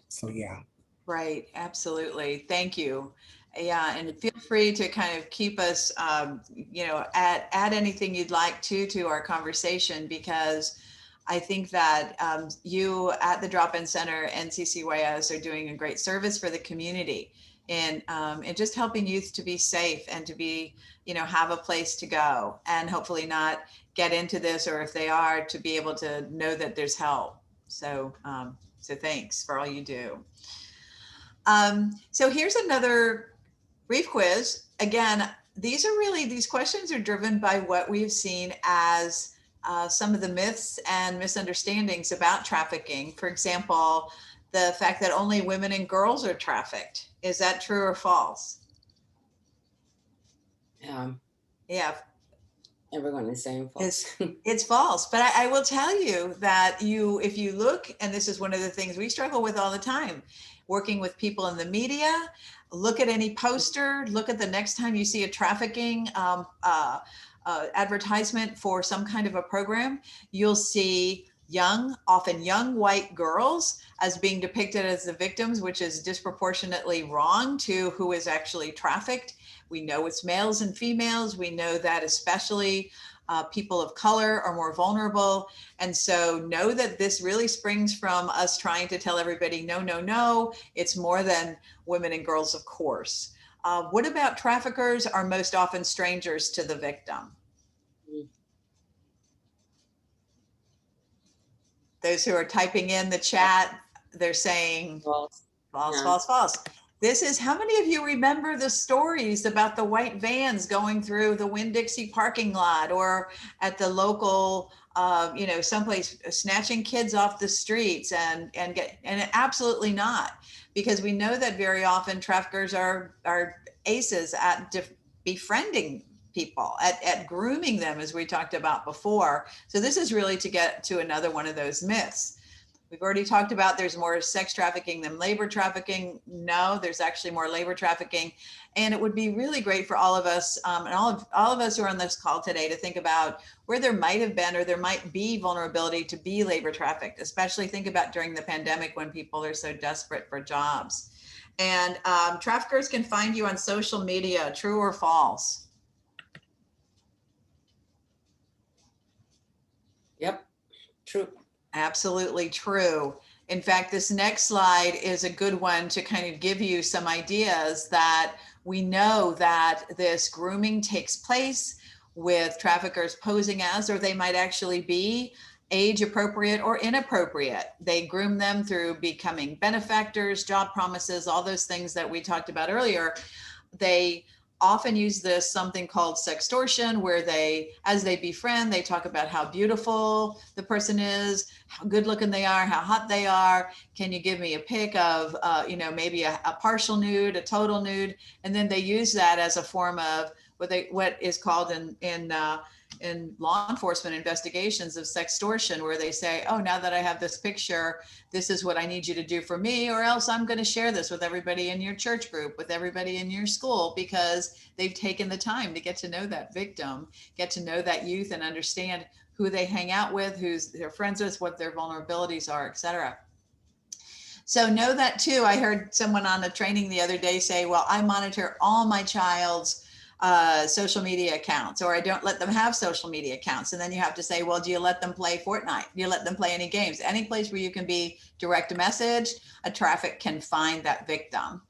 So yeah. Right, absolutely. Thank you. Yeah, and feel free to kind of keep us, add anything you'd like to our conversation, because I think that you at the Drop-In Center and CCYS are doing a great service for the community, and just helping youth to be safe and to be, have a place to go, and hopefully not get into this, or if they are, to be able to know that there's help. So, So thanks for all you do. So here's another brief quiz. Again, these questions are driven by what we've seen as some of the myths and misunderstandings about trafficking. For example, the fact that only women and girls are trafficked. Is that true or false? Yeah. Everyone is saying false. It's false, but I will tell you that if you look, and this is one of the things we struggle with all the time, working with people in the media, look at any poster, look at the next time you see a trafficking advertisement for some kind of a program, you'll see often young white girls as being depicted as the victims, which is disproportionately wrong to who is actually trafficked. We know it's males and females. We know that especially people of color are more vulnerable. And so know that this really springs from us trying to tell everybody, no, no, no, it's more than women and girls, of course. What about traffickers are most often strangers to the victim? Those who are typing in the chat, they're saying false, false, false, false. This is, how many of you remember the stories about the white vans going through the Winn-Dixie parking lot or at the local, someplace snatching kids off the streets and absolutely not, because we know that very often traffickers are aces at befriending people, at grooming them, as we talked about before. So this is really to get to another one of those myths. We've already talked about there's more sex trafficking than labor trafficking. No, there's actually more labor trafficking. And it would be really great for all of us and all of us who are on this call today to think about where there might have been or there might be vulnerability to be labor trafficked, especially think about during the pandemic when people are so desperate for jobs. And traffickers can find you on social media, true or false? Yep, true. Absolutely true. In fact, this next slide is a good one to kind of give you some ideas that we know that this grooming takes place with traffickers posing as, or they might actually be age appropriate or inappropriate. They groom them through becoming benefactors, job promises, all those things that we talked about earlier. They often use this something called sextortion, where as they befriend, they talk about how beautiful the person is, how good looking they are, how hot they are. Can you give me a pic of, maybe a partial nude, a total nude? And then they use that as a form of what is called in law enforcement investigations of sextortion, where they say, oh, now that I have this picture, this is what I need you to do for me, or else I'm going to share this with everybody in your church group, with everybody in your school, because they've taken the time to get to know that victim, get to know that youth, and understand who they hang out with, who they're friends with, what their vulnerabilities are, etc. So know that too. I heard someone on a training the other day say, well, I monitor all my child's social media accounts, or I don't let them have social media accounts. And then you have to say, well, do you let them play Fortnite? Do you let them play any games? Any place where you can be direct message, a traffic can find that victim.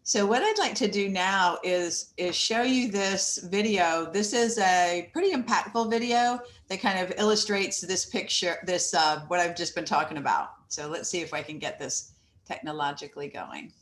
So what I'd like to do now is show you this video. This is a pretty impactful video that kind of illustrates this picture, what I've just been talking about. So let's see if I can get this technologically going.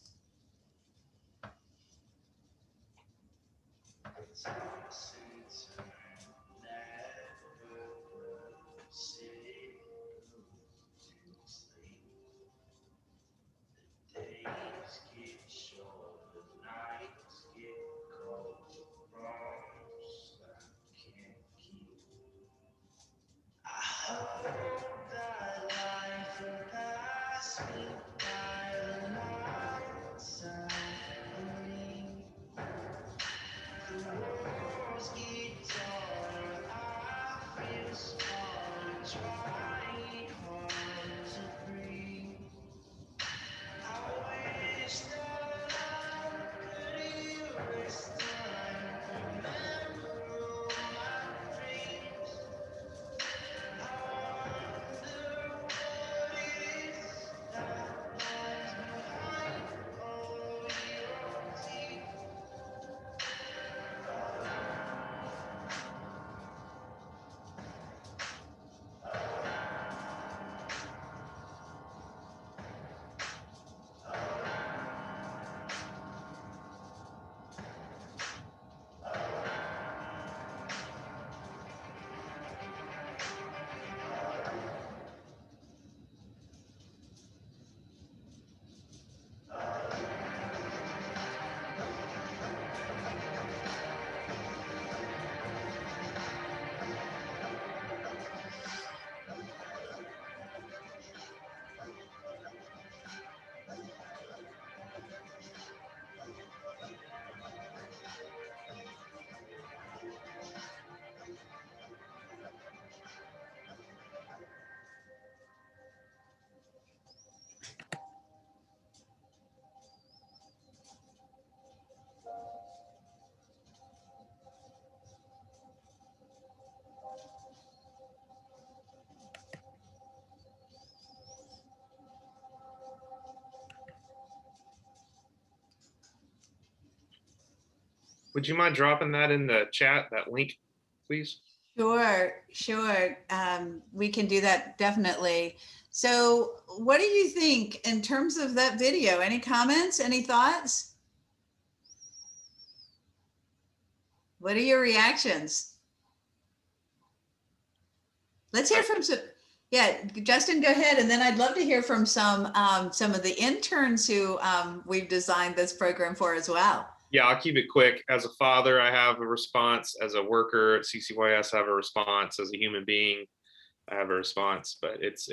Would you mind dropping that in the chat, that link, please? Sure, sure. We can do that definitely. So what do you think in terms of that video? Any comments, any thoughts? What are your reactions? Let's hear from some, yeah, Justin, go ahead. And then I'd love to hear from some of the interns who we've designed this program for as well. Yeah, I'll keep it quick. As a father, I have a response. As a worker at CCYS, I have a response. As a human being, I have a response. But it's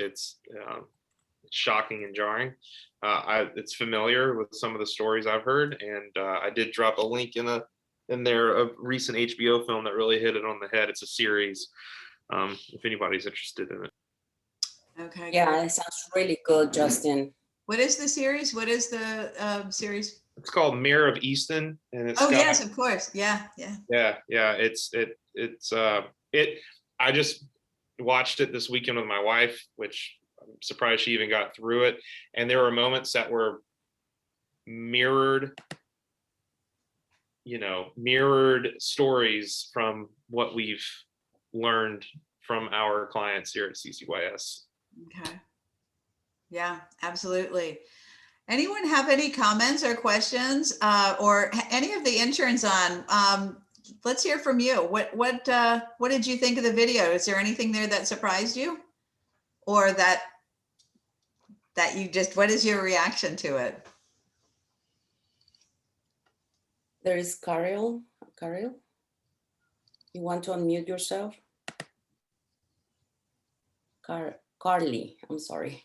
shocking and jarring. It's familiar with some of the stories I've heard, and I did drop a link in there of recent HBO film that really hit it on the head. It's a series. If anybody's interested in it. Okay. Yeah, Great. it sounds really good, Justin. What is the series? What is the series? It's called Mayor of Easton, and it's Yes, of course. Yeah. yeah. I just watched it this weekend with my wife, which I'm surprised she even got through it. And there were moments that were mirrored stories from what we've learned from our clients here at CCYS. Okay. Yeah, absolutely. Anyone have any comments or questions or any of the interns on? Let's hear from you. What did you think of the video? Is there anything there that surprised you, or that you just, what is your reaction to it? There is Carol. Carol, you want to unmute yourself? Carly, I'm sorry.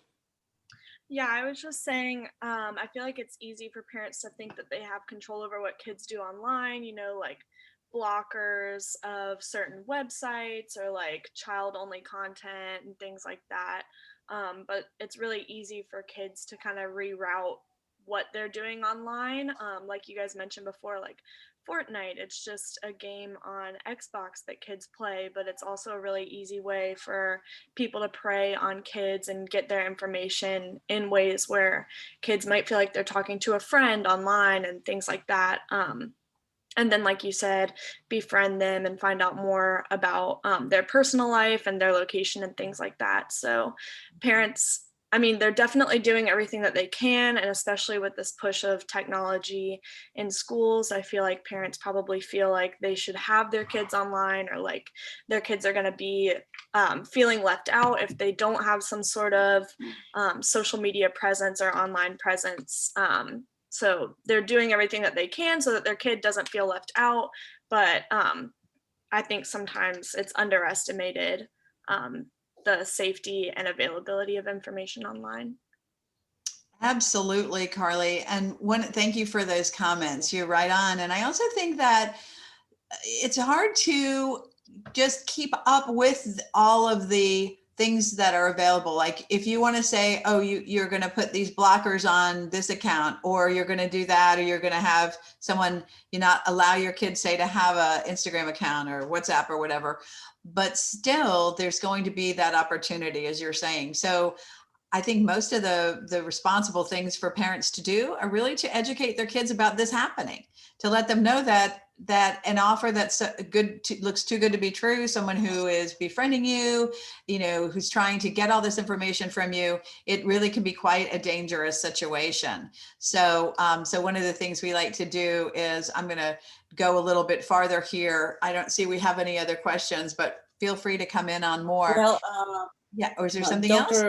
Yeah, I was just saying, I feel like it's easy for parents to think that they have control over what kids do online, like blockers of certain websites or like child-only content and things like that. But it's really easy for kids to kind of reroute what they're doing online. Like you guys mentioned before, like Fortnite, it's just a game on Xbox that kids play, but it's also a really easy way for people to prey on kids and get their information in ways where kids might feel like they're talking to a friend online and things like that. And then, like you said, befriend them and find out more about their personal life and their location and things like that. So parents, they're definitely doing everything that they can, and especially with this push of technology in schools, I feel like parents probably feel like they should have their kids online, or like their kids are going to be feeling left out if they don't have some sort of social media presence or online presence. So they're doing everything that they can so that their kid doesn't feel left out. But I think sometimes it's underestimated, the safety and availability of information online. Absolutely, Carly. And thank you for those comments. You're right on. And I also think that it's hard to just keep up with all of the things that are available. Like if you want to say, oh, you're going to put these blockers on this account, or you're going to do that, or you're going to have someone, not allow your kids, say, to have an Instagram account or WhatsApp or whatever, but still there's going to be that opportunity, as you're saying. So I think most of the responsible things for parents to do are really to educate their kids about this happening, to let them know that an offer that's looks too good to be true, someone who is befriending you, who's trying to get all this information from you, it really can be quite a dangerous situation. So one of the things we like to do is, I'm going to go a little bit farther here. I don't see we have any other questions, but feel free to come in on more. Well, yeah, or is there something else?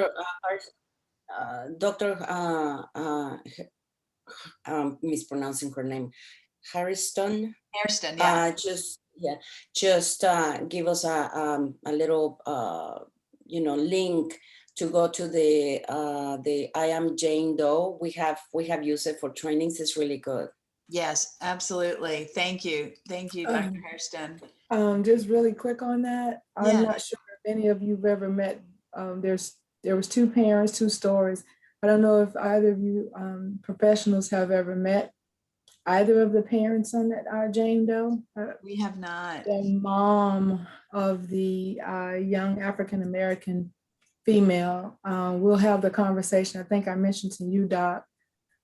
Mispronouncing her name, Hairston, yeah. Just give us a little link to go to the I Am Jane Doe. We have used it for trainings. It's really good. Yes, absolutely. Thank you, Dr. Hairston. Just really quick on that. I'm not sure if any of you've ever met. There was two parents, two stories. I don't know if either of you professionals have ever met either of the parents on that Jane Doe. We have not. The mom of the young African-American female. We'll have the conversation. I think I mentioned to you, Doc.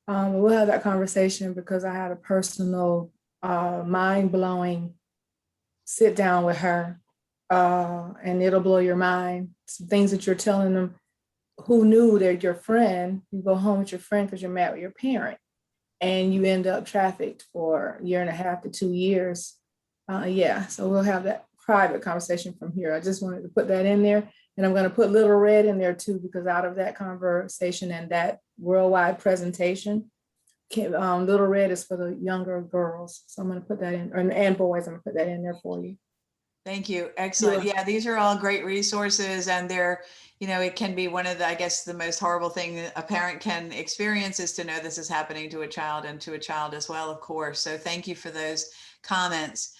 We'll have that conversation because I had a personal mind-blowing sit down with her, and it'll blow your mind. Some things that you're telling them, who knew they're your friend. You go home with your friend because you're mad with your parent, and you end up trafficked for 1.5 to 2 years. Yeah, so we'll have that private conversation from here. I just wanted to put that in there. And I'm going to put Little Red in there too, because out of that conversation and that worldwide presentation, Little Red is for the younger girls. So I'm going to put that in, and boys, I'm going to put that in there for you. Thank you. Excellent. Sure. Yeah, these are all great resources, and they're, you know, it can be one of the, I guess, the most horrible thing a parent can experience is to know this is happening to a child, and to a child as well, of course. So thank you for those comments.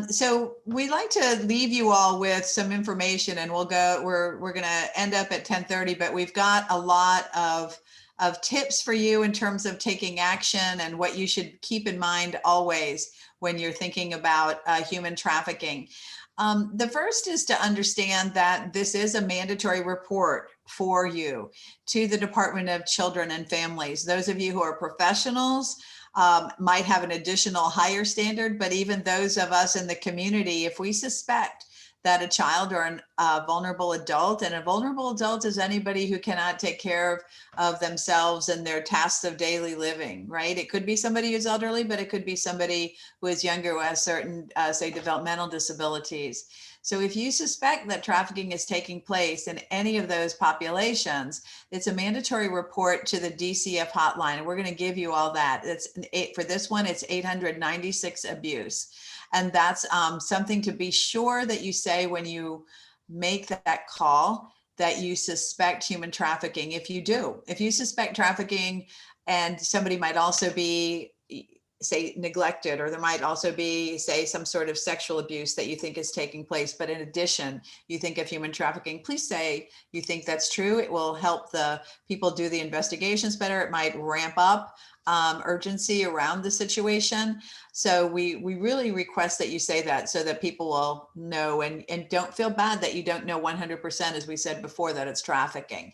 So we'd like to leave you all with some information, and we're going to end up at 10:30, but we've got a lot of tips for you in terms of taking action and what you should keep in mind always when you're thinking about human trafficking. The first is to understand that this is a mandatory report for you to the Department of Children and Families. Those of you who are professionals might have an additional higher standard, but even those of us in the community, if we suspect that a child or a vulnerable adult, and a vulnerable adult is anybody who cannot take care of themselves and their tasks of daily living, right? It could be somebody who's elderly, but it could be somebody who is younger, who has certain, say, developmental disabilities. So if you suspect that trafficking is taking place in any of those populations, it's a mandatory report to the DCF hotline. And we're going to give you all that. For this one, it's 896 abuse. And that's something to be sure that you say when you make that call, that you suspect human trafficking. If you suspect trafficking, and somebody might also be, say, neglected, or there might also be, say, some sort of sexual abuse that you think is taking place, but in addition, you think of human trafficking, please say you think that's true. It will help the people do the investigations better. It might ramp up urgency around the situation. So we really request that you say that, so that people will know, and don't feel bad that you don't know 100%, as we said before, that it's trafficking.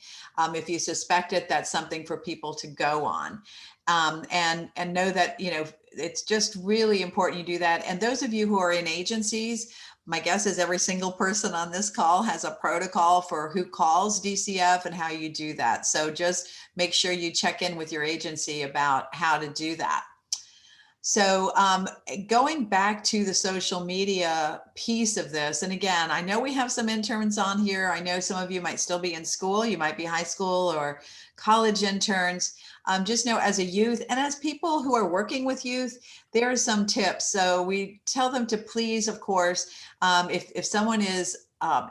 If you suspect it, that's something for people to go on. And know that, you know, it's just really important you do that. And those of you who are in agencies, my guess is every single person on this call has a protocol for who calls DCF and how you do that. So just make sure you check in with your agency about how to do that. So going back to the social media piece of this, and again, I know we have some interns on here. I know some of you might still be in school. You might be high school or college interns. Just know, as a youth and as people who are working with youth, there are some tips. So we tell them to please, of course, if someone is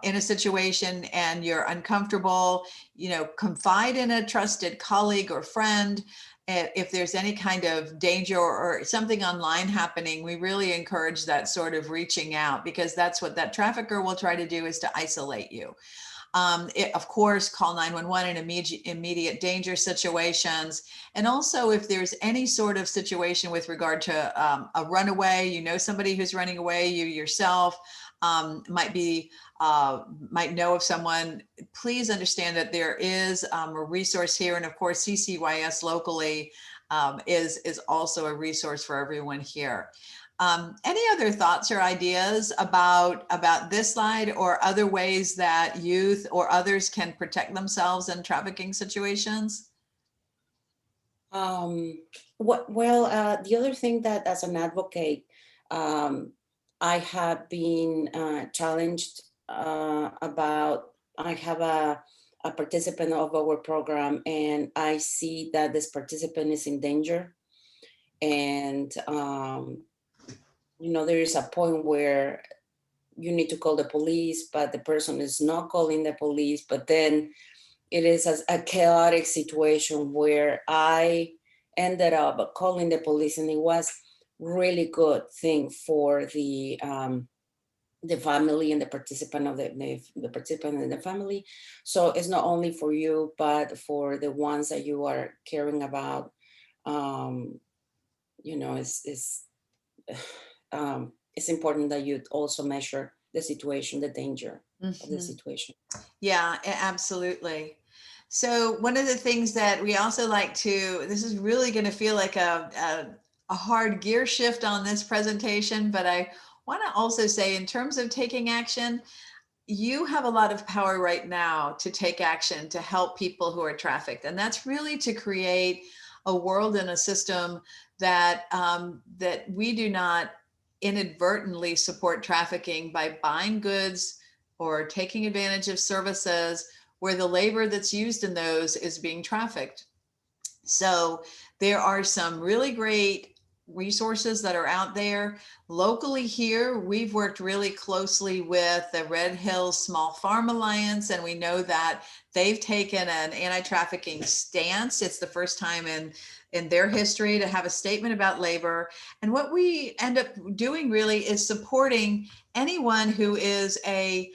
in a situation and you're uncomfortable, you know, confide in a trusted colleague or friend. If there's any kind of danger or something online happening, we really encourage that sort of reaching out, because that's what that trafficker will try to do, is to isolate you. Of course, call 911 in immediate danger situations. And also, if there's any sort of situation with regard to a runaway, you know, somebody who's running away, you yourself might know of someone, please understand that there is a resource here. And of course, CCYS locally is also a resource for everyone here. Any other thoughts or ideas about this slide, or other ways that youth or others can protect themselves in trafficking situations? The other thing that, as an advocate, I have been challenged about. I have a participant of our program, and I see that this participant is in danger. And, you know, there is a point where you need to call the police, but the person is not calling the police. But then it is a chaotic situation where I ended up calling the police, and it was really good thing for the family and the participant of the participant and the family. So it's not only for you, but for the ones that you are caring about. You know, it's important that you also measure the situation, the danger of the situation. Yeah, absolutely. So one of the things that we also like to, this is really going to feel like a a hard gear shift on this presentation, but I want to also say, in terms of taking action, you have a lot of power right now to take action to help people who are trafficked. And that's really to create a world and a system that, that we do not inadvertently support trafficking by buying goods or taking advantage of services where the labor that's used in those is being trafficked. So there are some really great resources that are out there. Locally here, we've worked really closely with the Red Hills Small Farm Alliance, and we know that they've taken an anti-trafficking stance. It's the first time in their history to have a statement about labor. And what we end up doing really is supporting anyone who is a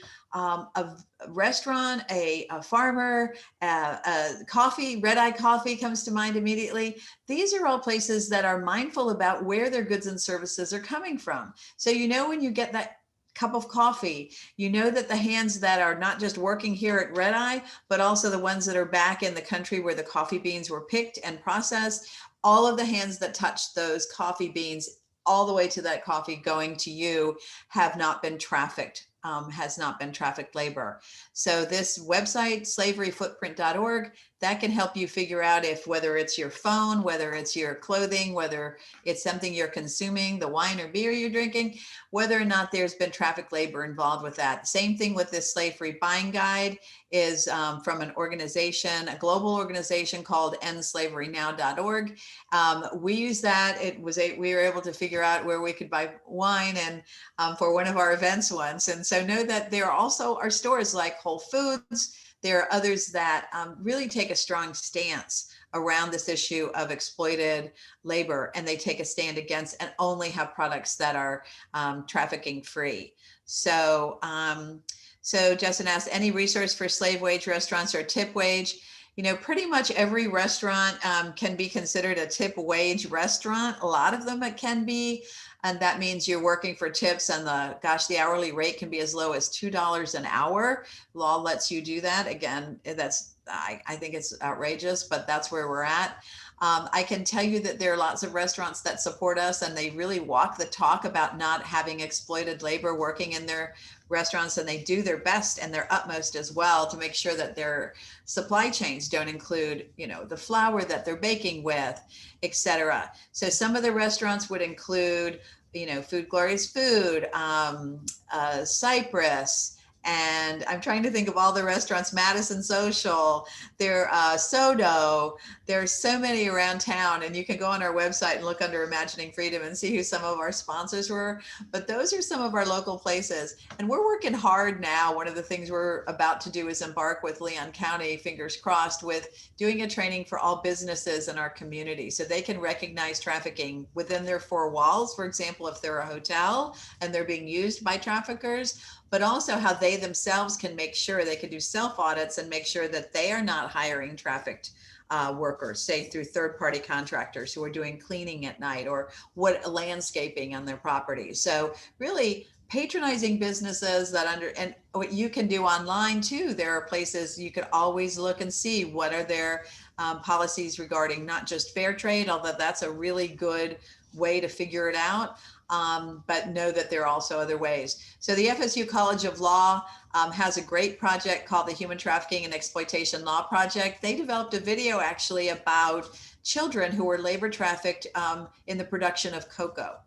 restaurant, a farmer, a coffee, Red Eye Coffee comes to mind immediately. These are all places that are mindful about where their goods and services are coming from. So, you know, when you get that cup of coffee, you know that the hands that are not just working here at Red Eye, but also the ones that are back in the country where the coffee beans were picked and processed, all of the hands that touched those coffee beans all the way to that coffee going to you have not been trafficked. Has not been trafficked labor. So this website, slaveryfootprint.org, that can help you figure out if, whether it's your phone, whether it's your clothing, whether it's something you're consuming, the wine or beer you're drinking, whether or not there's been trafficked labor involved with that. Same thing with this slave-free buying guide is from an organization, a global organization called endslaverynow.org. We use that. We were able to figure out where we could buy wine and for one of our events once. And so know that there also are stores like Whole Foods. There are others that really take a strong stance around this issue of exploited labor, and they take a stand against and only have products that are trafficking free. So, so Justin asked, any resource for slave wage restaurants or tip wage? You know, pretty much every restaurant can be considered a tip wage restaurant. A lot of them it can be. And that means you're working for tips, and the hourly rate can be as low as $2 an hour. Law lets you do that. Again, I think it's outrageous, but that's where we're at. I can tell you that there are lots of restaurants that support us, and they really walk the talk about not having exploited labor working in their restaurants, and they do their best and their utmost as well to make sure that their supply chains don't include, you know, the flour that they're baking with, etc. So some of the restaurants would include, you know, Food Glorious Food, Cypress, and I'm trying to think of all the restaurants, Madison Social, there, Sodo. There's so many around town, and you can go on our website and look under Imagining Freedom and see who some of our sponsors were. But those are some of our local places, and we're working hard now. One of the things we're about to do is embark with Leon County, fingers crossed, with doing a training for all businesses in our community so they can recognize trafficking within their four walls. For example, if they're a hotel and they're being used by traffickers, but also how they themselves can make sure they can do self audits and make sure that they are not hiring trafficked workers, say through third-party contractors who are doing cleaning at night or what landscaping on their property. So really patronizing businesses and what you can do online too. There are places you could always look and see what are their policies regarding not just fair trade, although that's a really good way to figure it out. But know that there are also other ways. So the FSU College of Law has a great project called the Human Trafficking and Exploitation Law Project. They developed a video actually about children who were labor trafficked in the production of cocoa.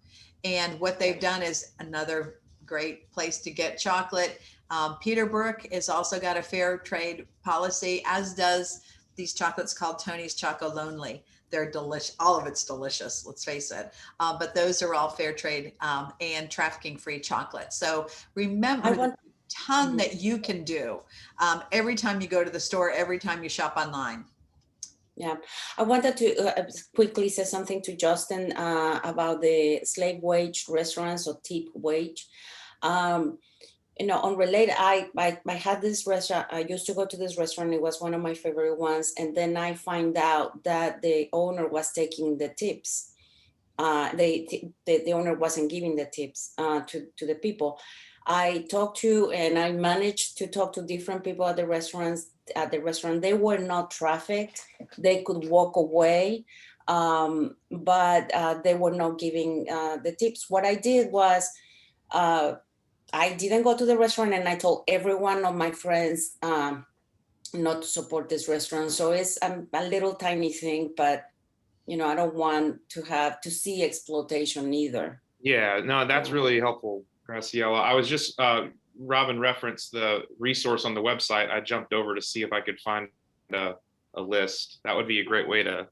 And what they've done is another great place to get chocolate. Peterbrook has also got a fair trade policy, as does these chocolates called Tony's Choco Lonely. They're delicious. All of it's delicious, let's face it. But those are all fair trade and trafficking free chocolate. So remember the ton that you can do every time you go to the store, every time you shop online. Yeah, I wanted to quickly say something to Justin about the slave wage restaurants or tip wage. You know, unrelated, I had this restaurant. I used to go to this restaurant. It was one of my favorite ones. And then I find out that the owner was taking the tips. The owner wasn't giving the tips to the people. I talked to, and I managed to talk to different people at the restaurant. They were not trafficked. They could walk away but they were not giving the tips. What I did was I didn't go to the restaurant, and I told every one of my friends not to support this restaurant. So it's a little tiny thing, but you know, I don't want to see exploitation either. Yeah, no, that's really helpful, Graciela. I was just, Robin referenced the resource on the website. I jumped over to see if I could find a list. That would be a great way to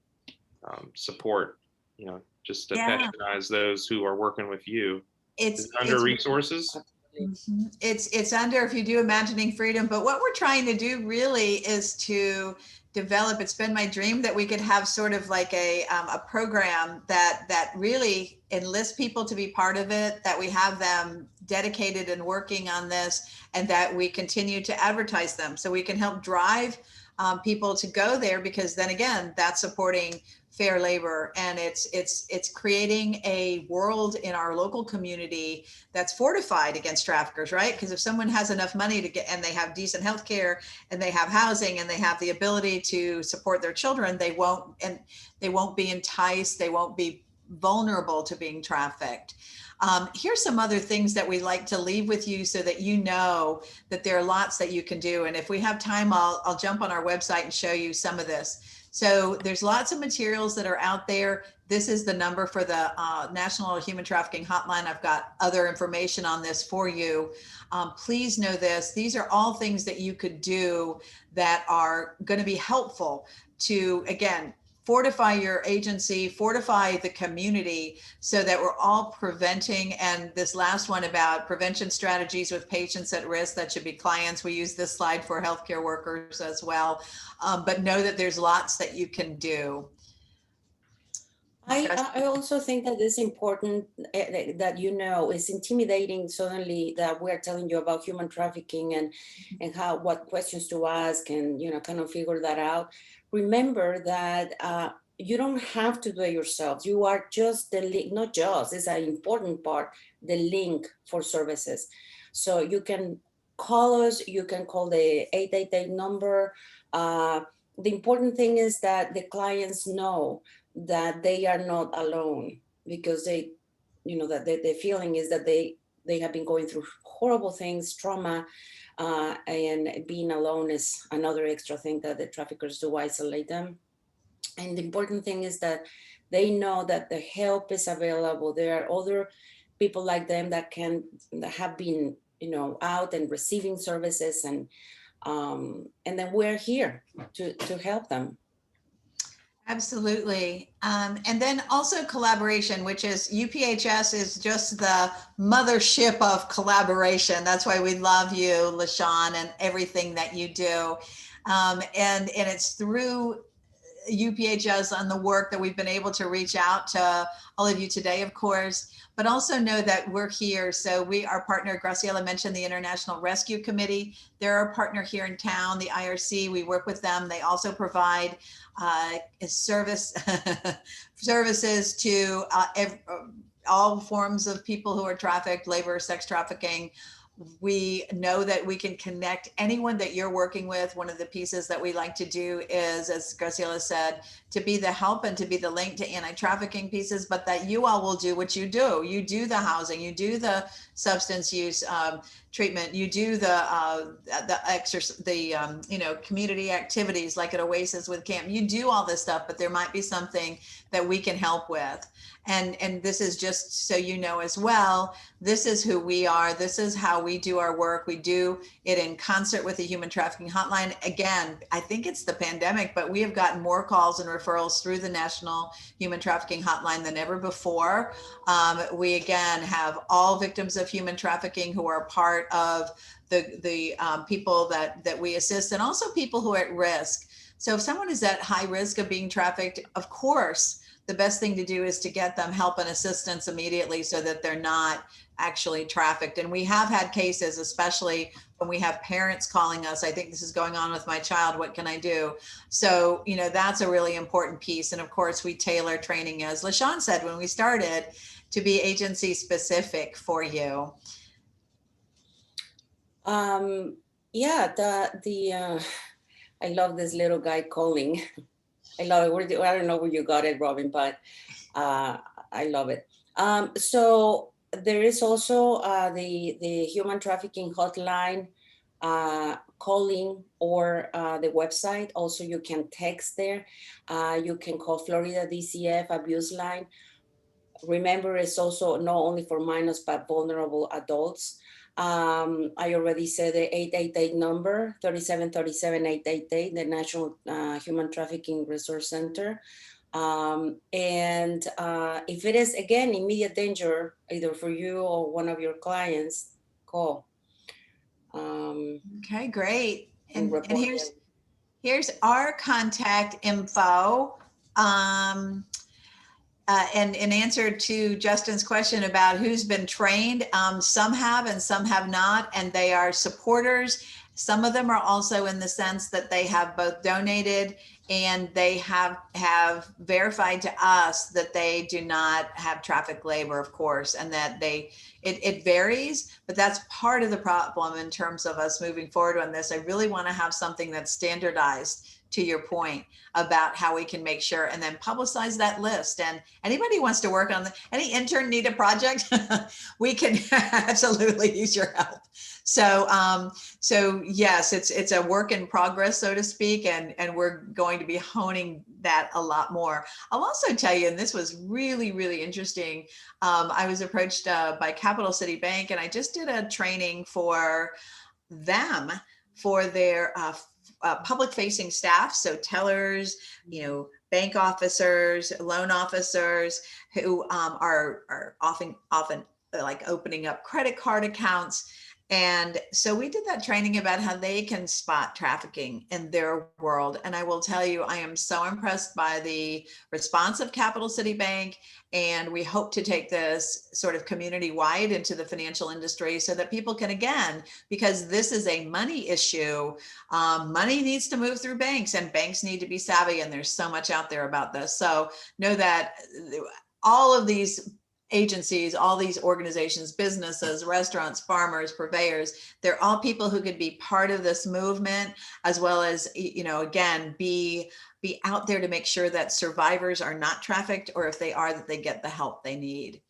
support, you know, just to Yeah. patronize those who are working with you. It's Under resources. Mhm. It's under, if you do Imagining Freedom, but what we're trying to do really is to develop, it's been my dream that we could have sort of like a program that really enlists people to be part of it, that we have them dedicated and working on this, and that we continue to advertise them so we can help drive people to go there, because then again, that's supporting fair labor, and it's creating a world in our local community that's fortified against traffickers, right? Because if someone has enough money to get, and they have decent health care, and they have housing, and they have the ability to support their children, they won't be enticed, they won't be vulnerable to being trafficked. Here's some other things that we like to leave with you so that you know that there are lots that you can do. And if we have time, I'll jump on our website and show you some of this. So there's lots of materials that are out there. This is the number for the National Human Trafficking Hotline. I've got other information on this for you. Please know this. These are all things that you could do that are going to be helpful to, again, fortify your agency, fortify the community, so that we're all preventing. And this last one about prevention strategies with patients at risk, that should be clients. We use this slide for healthcare workers as well. But know that there's lots that you can do. I also think that it's important that, you know, it's intimidating suddenly that we're telling you about human trafficking and what questions to ask, and, you know, kind of figure that out. Remember that you don't have to do it yourself. You are just the link, not just, it's an important part, the link for services. So you can call us, you can call the 888 number. The important thing is that the clients know that they are not alone, because they, you know, that the feeling is that they have been going through horrible things, trauma, and being alone is another extra thing that the traffickers do, isolate them. And the important thing is that they know that the help is available. There are other people like them that have been, you know, out and receiving services, and then we're here to help them. Absolutely. And then also collaboration, which is UPHS is just the mothership of collaboration. That's why we love you, Lashawn, and everything that you do. And it's through UPHS and the work that we've been able to reach out to all of you today, of course, but also know that we're here. So our partner, Graciela mentioned the International Rescue Committee. They're our partner here in town, the IRC. We work with them. They also provide services to all forms of people who are trafficked, labor, sex trafficking. We know that we can connect anyone that you're working with. One of the pieces that we like to do is, as Graciela said, to be the help and to be the link to anti-trafficking pieces, but that you all will do what you do. You do the housing, you do the substance use treatment, you do the community activities like at Oasis with camp. You do all this stuff, but there might be something that we can help with. And this is just so you know as well, this is who we are. This is how we do our work. We do it in concert with the Human Trafficking Hotline. Again, I think it's the pandemic, but we have gotten more calls and referrals through the National Human Trafficking Hotline than ever before. We again have all victims of human trafficking who are part of the people that we assist, and also people who are at risk. So if someone is at high risk of being trafficked, of course, the best thing to do is to get them help and assistance immediately so that they're not actually trafficked. And we have had cases, especially when we have parents calling us, I think this is going on with my child, what can I do? So, you know, that's a really important piece. And of course, we tailor training, as Lashawn said when we started, to be agency specific for you. Yeah, I love this little guy calling. I love it. I don't know where you got it, Robin, but I love it. So there is also the human trafficking hotline, calling, or the website. Also, you can text there. You can call Florida DCF abuse line. Remember, it's also not only for minors, but vulnerable adults. I already said the 888 number, 3737-888, the National Human Trafficking Resource Center. And if it is, again, immediate danger, either for you or one of your clients, call. Okay, great. And report here's our contact info. And in answer to Justin's question about who's been trained, some have and some have not, and they are supporters. Some of them are also in the sense that they have both donated and they have verified to us that they do not have traffic labor, of course, and that it varies, but that's part of the problem in terms of us moving forward on this. I really want to have something that's standardized, to your point about how we can make sure, and then publicize that list. And anybody who wants to work on any intern need a project, we can absolutely use your help. So, so yes, it's a work in progress, so to speak, and we're going to be honing that a lot more. I'll also tell you, and this was really, really interesting. I was approached by Capital City Bank, and I just did a training for them for their public facing staff. So tellers, bank officers, loan officers who are often like opening up credit card accounts. And so we did that training about how they can spot trafficking in their world. And I will tell you, I am so impressed by the response of Capital City Bank. And we hope to take this sort of community wide into the financial industry so that people can, again, because this is a money issue, money needs to move through banks, and banks need to be savvy. And there's so much out there about this. So know that all of these agencies, all these organizations, businesses, restaurants, farmers, purveyors, they're all people who could be part of this movement, as well as, again, be out there to make sure that survivors are not trafficked, or if they are, that they get the help they need.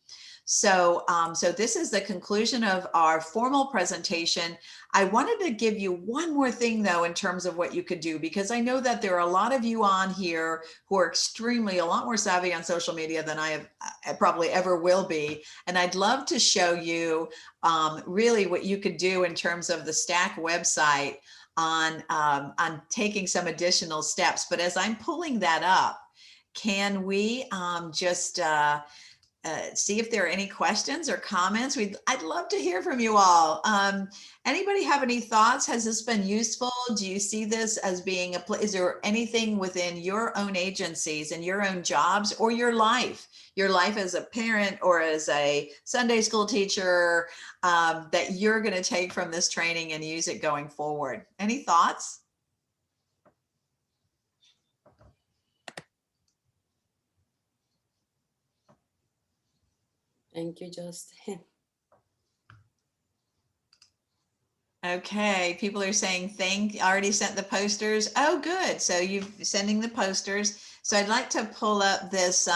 So, so this is the conclusion of our formal presentation. I wanted to give you one more thing, though, in terms of what you could do, because I know that there are a lot of you on here who are a lot more savvy on social media than I probably ever will be. And I'd love to show you really what you could do in terms of the STAC website on taking some additional steps. But as I'm pulling that up, can we just see if there are any questions or comments? I'd love to hear from you all. Anybody have any thoughts? Has this been useful? Do you see this as being is there anything within your own agencies and your own jobs or your life as a parent or as a Sunday school teacher that you're going to take from this training and use it going forward? Any thoughts? Thank you, Justin. Okay, people are saying already sent the posters. Oh, good. So you're sending the posters. So I'd like to pull up this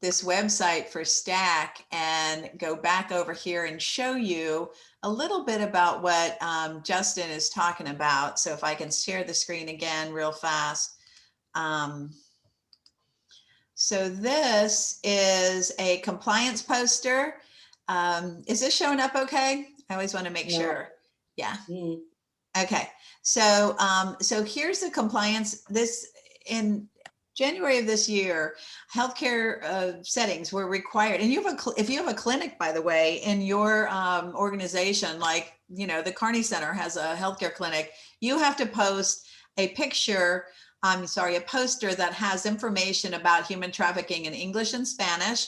this website for STAC and go back over here and show you a little bit about what Justin is talking about. So if I can share the screen again real fast. So this is a compliance poster. Is this showing up okay? I always want to make sure. Yeah. Okay. So, so here's the compliance. This in January of this year, healthcare settings were required. And if you have a clinic, by the way, in your organization, like, the Carney Center has a healthcare clinic, you have to post a picture, a poster that has information about human trafficking in English and Spanish.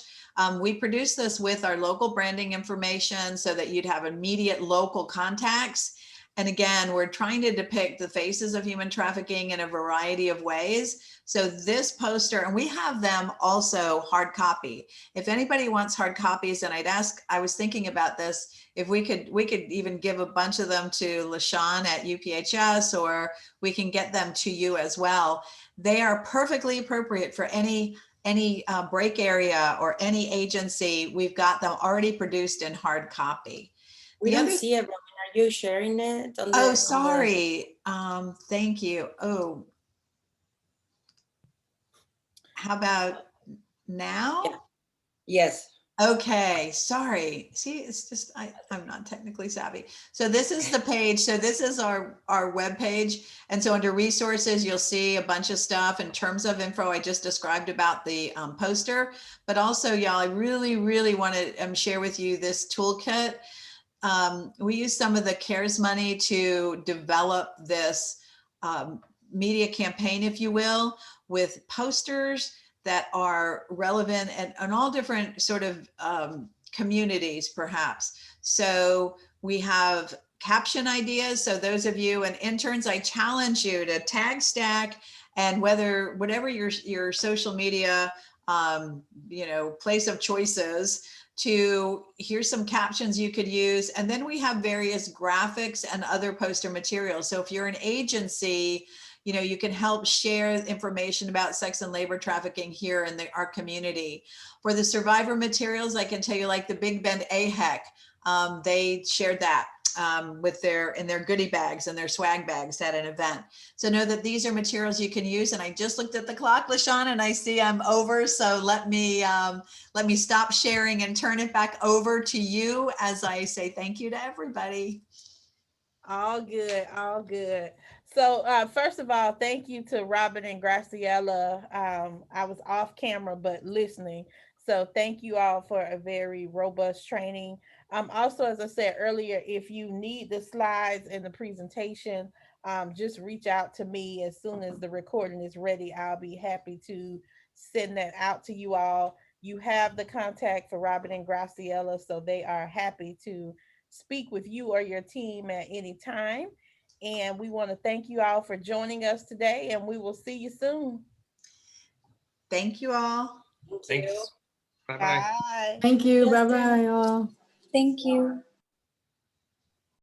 We produce this with our local branding information so that you'd have immediate local contacts. And again, we're trying to depict the faces of human trafficking in a variety of ways. So this poster, and we have them also hard copy. If anybody wants hard copies, and I was thinking about this, if we could even give a bunch of them to Lashawn at UPHS, or we can get them to you as well. They are perfectly appropriate for any break area or any agency. We've got them already produced in hard copy. We The don't other- see it, Robin. Are you sharing it? On Oh, the, sorry. Thank you. Oh, how about now? Yeah. Yes. Okay, sorry. See, it's just, I'm not technically savvy. So this is the page. So this is our web page. And so under resources, you'll see a bunch of stuff in terms of info I just described about the poster. But also, y'all, I really want to share with you this toolkit. We use some of the CARES money to develop this media campaign, if you will, with posters that are relevant and all different sort of communities, perhaps. So we have caption ideas. So those of you and interns, I challenge you to tag STAC, and whatever your social media, place of choices, to here's some captions you could use. And then we have various graphics and other poster materials. So if you're an agency, you can help share information about sex and labor trafficking here in our community. For the survivor materials, I can tell you, like the Big Bend AHEC, they shared that in their goodie bags and their swag bags at an event. So know that these are materials you can use. And I just looked at the clock, Lashawn, and I see I'm over. So let me stop sharing and turn it back over to you as I say thank you to everybody. All good, all good. So first of all, thank you to Robin and Graciela. I was off camera, but listening. So thank you all for a very robust training. Also, as I said earlier, if you need the slides and the presentation, just reach out to me as soon as the recording is ready. I'll be happy to send that out to you all. You have the contact for Robin and Graciela, so they are happy to speak with you or your team at any time. And we want to thank you all for joining us today, and we will see you soon. Thank you all. Thanks. Bye-bye. Bye. Thank you. Yes, Bye bye, all. Thank you.